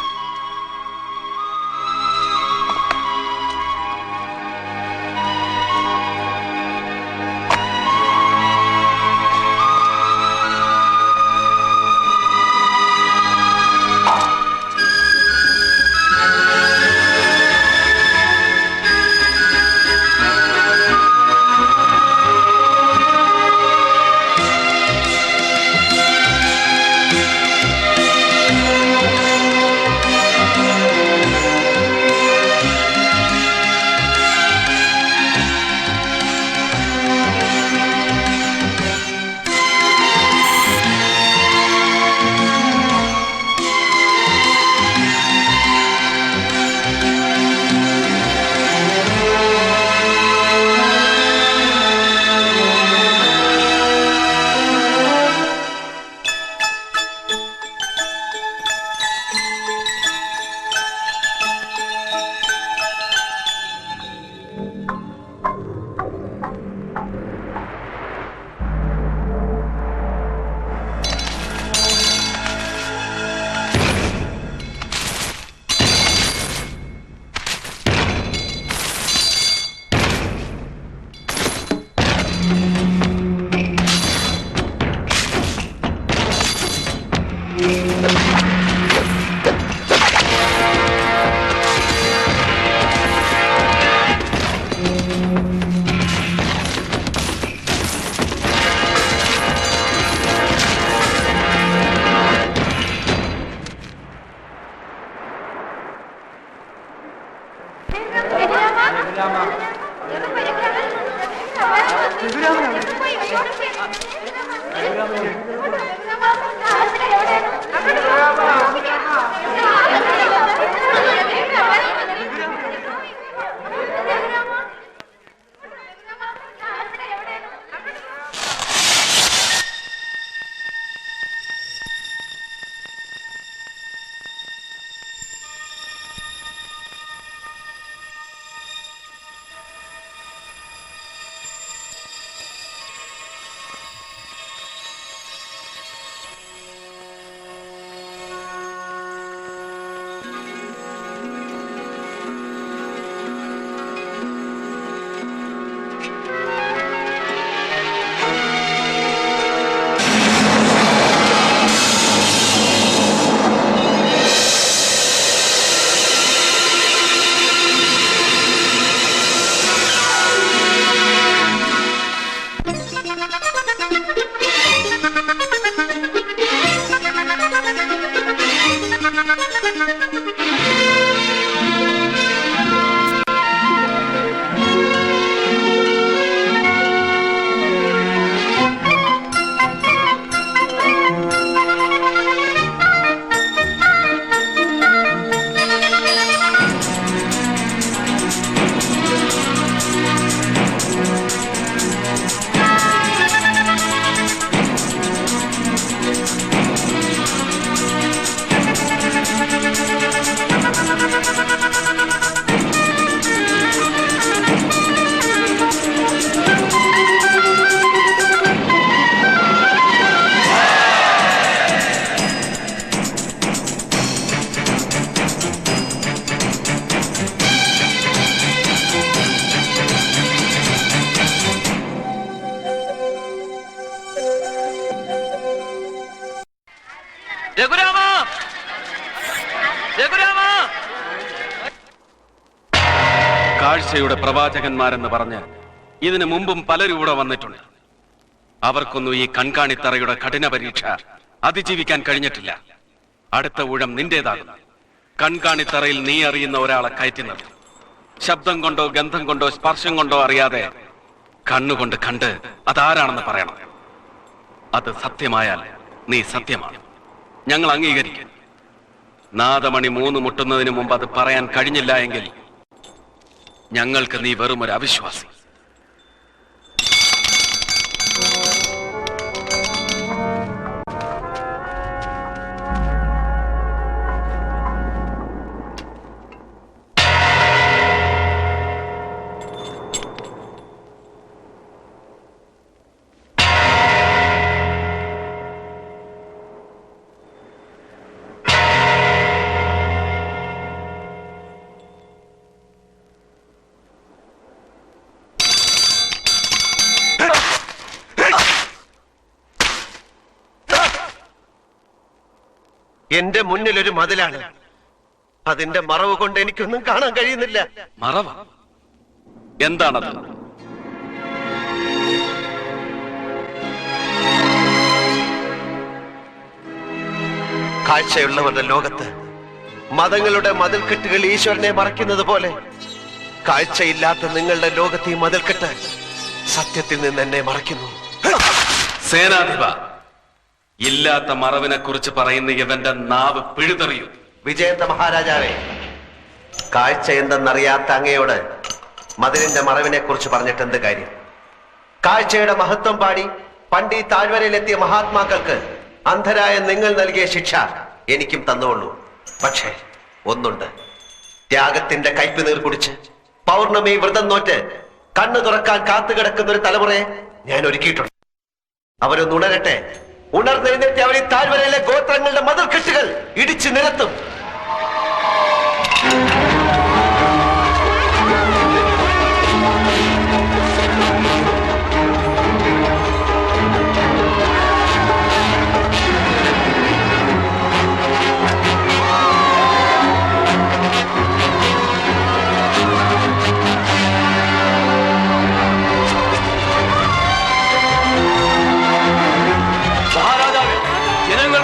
[SPEAKER 15] രഘുരാമ, രഘുരാമ.
[SPEAKER 12] കാഴ്ചയുടെ പ്രവാചകന്മാരെന്ന് പറഞ്ഞ് ഇതിനു മുമ്പും പലരും ഇവിടെ വന്നിട്ടുണ്ട്. അവർക്കൊന്നും ഈ കൺകാണിത്തറയുടെ കഠിന പരീക്ഷ അതിജീവിക്കാൻ കഴിഞ്ഞിട്ടില്ല. അടുത്ത ഊഴം നിന്റേതാകും. കൺകാണിത്തറയിൽ നീ അറിയുന്ന ഒരാളെ കയറ്റി നിർത്തും. ശബ്ദം കൊണ്ടോ ഗന്ധം കൊണ്ടോ സ്പർശം കൊണ്ടോ അറിയാതെ കണ്ണുകൊണ്ട് കണ്ട് അതാരാണെന്ന് പറയണം. അത് സത്യമായാൽ നീ സത്യമാണ്, ഞങ്ങൾ അംഗീകരിക്കും. നാദമണി 3 മുട്ടുന്നതിന് മുമ്പ് അത് പറയാൻ കഴിഞ്ഞില്ല എങ്കിൽ ഞങ്ങൾക്ക് നീ വെറും ഒരു അവിശ്വാസി.
[SPEAKER 17] എന്റെ മുന്നിൽ ഒരു മതിലാണ്. അതിന്റെ മറവ് കൊണ്ട് എനിക്കൊന്നും കാണാൻ കഴിയുന്നില്ല.
[SPEAKER 12] മറവ എന്താണത്?
[SPEAKER 17] കാഴ്ചയുള്ളവരുടെ ലോകത്ത് മതങ്ങളുടെ മതിൽക്കെട്ടുകൾ ഈശ്വരനെ മറയ്ക്കുന്നത് പോലെ കാഴ്ചയില്ലാത്ത നിങ്ങളുടെ ലോകത്ത് ഈ മതിൽക്കെട്ട് സത്യത്തിൽ നിന്ന് എന്നെ മറയ്ക്കുന്നു.
[SPEAKER 12] സേനാധിപ, ഇല്ലാത്ത മറവിനെ കുറിച്ച് പറയുന്ന ഇവന്റെ നാവ് പിഴുതെറിയൂ.
[SPEAKER 17] വിജയന്ത മഹാരാജാവേ, കാഴ്ച എന്തെന്നറിയാത്ത അങ്ങയോട് മതിലിന്റെ മറവിനെ കുറിച്ച് പറഞ്ഞിട്ട് എന്ത് കാര്യം? കാഴ്ചയുടെ മഹത്വം പാടി പണ്ട് ഈ താഴ്വരയിലെത്തിയ മഹാത്മാക്കൾക്ക് അന്ധരായ നിങ്ങൾ നൽകിയ ശിക്ഷ എനിക്കും തന്നുള്ളൂ. പക്ഷേ ഒന്നുണ്ട്, ത്യാഗത്തിന്റെ കയ്പ് നീർ കുടിച്ച് പൗർണമി വ്രതം നോറ്റ് കണ്ണു തുറക്കാൻ കാത്തുകിടക്കുന്ന ഒരു തലമുറയെ ഞാൻ ഒരുക്കിയിട്ടുണ്ട്. അവരൊന്ന് ഉണരട്ടെ. ഉണർന്നെഴുന്നേറ്റ് അവർ ഈ താഴ്വരയിലെ ഗോത്രങ്ങളുടെ മതിൽക്കെട്ടുകൾ ഇടിച്ചു നിരത്തും.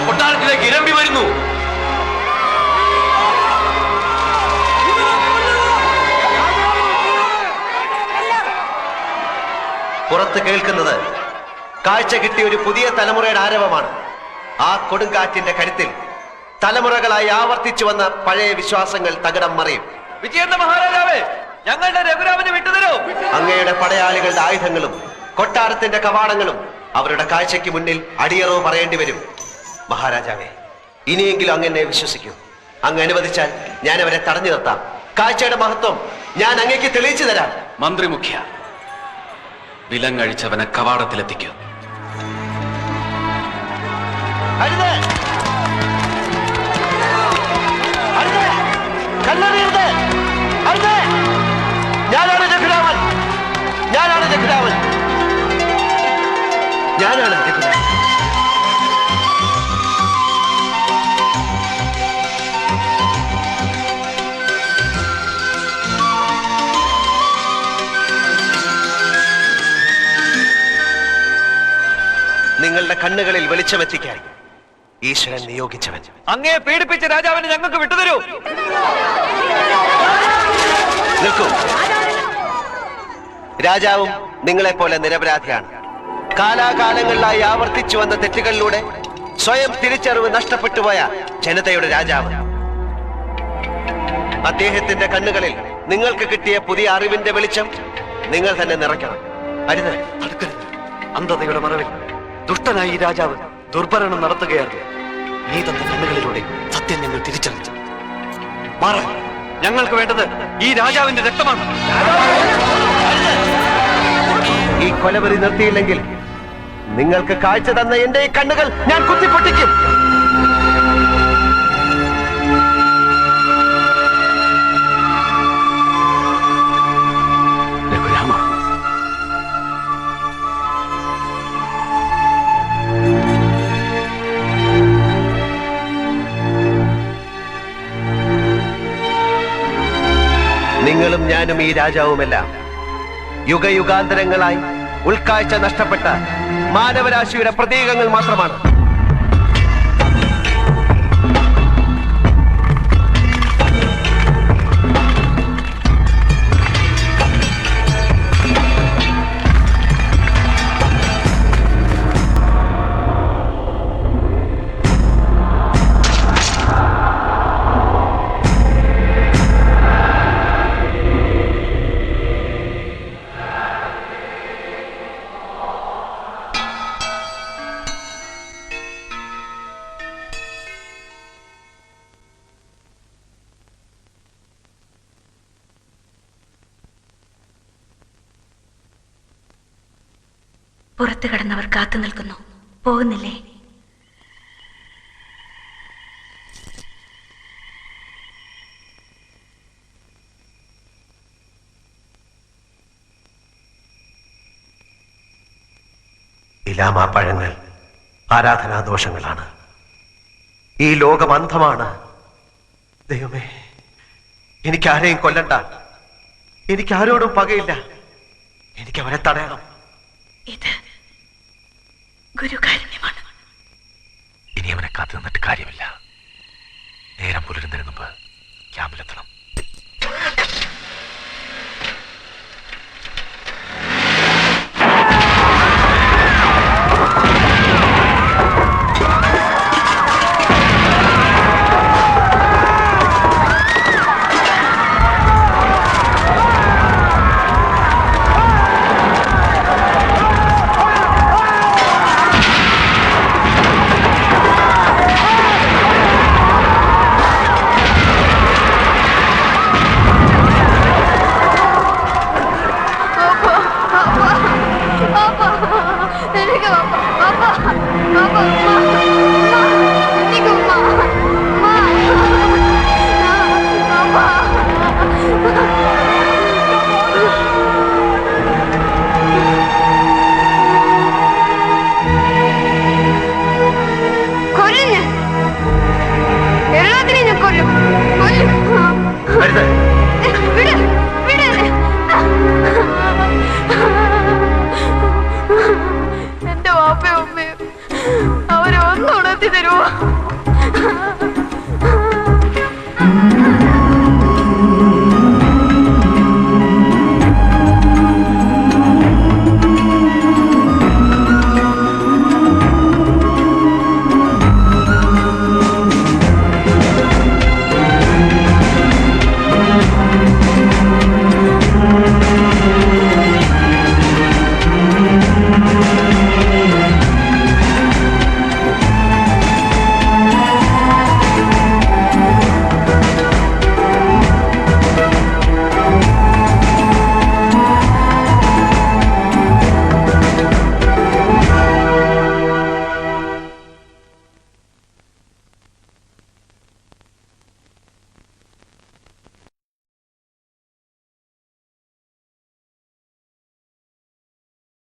[SPEAKER 5] കൊട്ടാരത്തിലേക്ക് ഇരമ്പി വരുന്നു.
[SPEAKER 17] പുറത്ത് കേൾക്കുന്നത് കാഴ്ച കിട്ടിയ ഒരു പുതിയ തലമുറയുടെ ആരവമാണ്. ആ കൊടുങ്കാറ്റിന്റെ കരുത്തിൽ തലമുറകളായി ആവർത്തിച്ചു വന്ന പഴയ വിശ്വാസങ്ങൾ തകിടം മറിയും.
[SPEAKER 15] വിജയന്ത മഹാരാജാവേ, ഞങ്ങളുടെ രഘുരാമനെ വിട്ടുതരൂ.
[SPEAKER 17] അങ്ങയുടെ പടയാളികളുടെ ആയുധങ്ങളും കൊട്ടാരത്തിന്റെ കവാടങ്ങളും അവരുടെ കാഴ്ചയ്ക്ക് മുന്നിൽ അടിയറവ് പറയേണ്ടി വരും. മഹാരാജാവേ, ഇനിയെങ്കിലും അങ്ങ് എന്നെ വിശ്വസിക്കൂ. അങ്ങ് അനുവദിച്ചാൽ ഞാൻ അവരെ തടഞ്ഞു നിർത്താം. കാഴ്ചയുടെ മഹത്വം ഞാൻ അങ്ങേക്ക് തെളിയിച്ചു തരാം.
[SPEAKER 12] മന്ത്രി മുഖ്യ, വിലങ്ങഴിച്ചവനെ കവാടത്തിലെത്തിക്കൂ.
[SPEAKER 17] ഞാനാണ് രഘുരാമൻ, ഞാനാണ് രഘുരാമൻ, ഞാനാണ് രഘുരാമൻ. നിങ്ങളുടെ കണ്ണുകളിൽ വെളിച്ചമെത്തിക്കാൻ ഈശ്വരൻ നിയോഗിച്ചവൻ.
[SPEAKER 15] അങ്ങയെ പീഡിപ്പിച്ച രാജാവിനെ ഞങ്ങൾക്ക് വിട്ടുതരൂ.
[SPEAKER 17] നിൽക്കൂ. രാജാവും നിങ്ങളെപ്പോലെ നിരപരാധിയാണ്. കാലാകാലങ്ങളിലായി ആവർത്തിച്ചു വന്ന തെറ്റുകളിലൂടെ സ്വയം തിരിച്ചറിവ് നഷ്ടപ്പെട്ടുപോയ ജനതയുടെ രാജാവ്. അദ്ദേഹത്തിന്റെ കണ്ണുകളിൽ നിങ്ങൾക്ക് കിട്ടിയ പുതിയ അറിവിന്റെ വെളിച്ചം നിങ്ങൾ തന്നെ നിറയ്ക്കണം. അരുത്,
[SPEAKER 14] അടുക്കരുത്. അന്ധതയുടെ മറവിൽ ദുഷ്ടനായി ഈ രാജാവ് ദുർഭരണം നടത്തുകയാണ്. നീ തന്ന കണ്ണുകളിലൂടെ സത്യം ഞങ്ങൾ തിരിച്ചറിഞ്ഞു. മാറാൻ ഞങ്ങൾക്ക് വേണ്ടത് ഈ രാജാവിന്റെ രക്തമാണ്.
[SPEAKER 17] ഈ കൊലവെറി നിർത്തിയില്ലെങ്കിൽ നിങ്ങൾക്ക് കാഴ്ച തന്ന എന്റെ ഈ കണ്ണുകൾ ഞാൻ കുത്തിപ്പൊട്ടിക്കും. ഞാനും ഈ രാജാവുമെല്ലാം യുഗയുഗാന്തരങ്ങളായി ഉൾക്കാഴ്ച നഷ്ടപ്പെട്ട മാനവരാശിയുടെ പ്രതീകങ്ങൾ മാത്രമാണ്.
[SPEAKER 2] പുറത്തു കടന്നവർ കാത്തു നിൽക്കുന്നു. പോകുന്നില്ലേ?
[SPEAKER 17] ഇലാമാ പഴങ്ങൾ ആരാധനാദോഷങ്ങളാണ്. ഈ ലോകം അന്ധമാണ്. ദൈവമേ, എനിക്കാരെയും കൊല്ലണ്ട. എനിക്കാരോടും പകയില്ല. എനിക്ക് അവരെ തടയണം.
[SPEAKER 2] ഇത് ഗുരുകാരുണ്യമാണ്.
[SPEAKER 4] ഇനി അവനെ കാത്തു നിന്നിട്ട് കാര്യമില്ല. നേരം പുലരുന്നതിന് മുമ്പ് ക്യാമ്പിലെത്തണം.
[SPEAKER 19] Papa!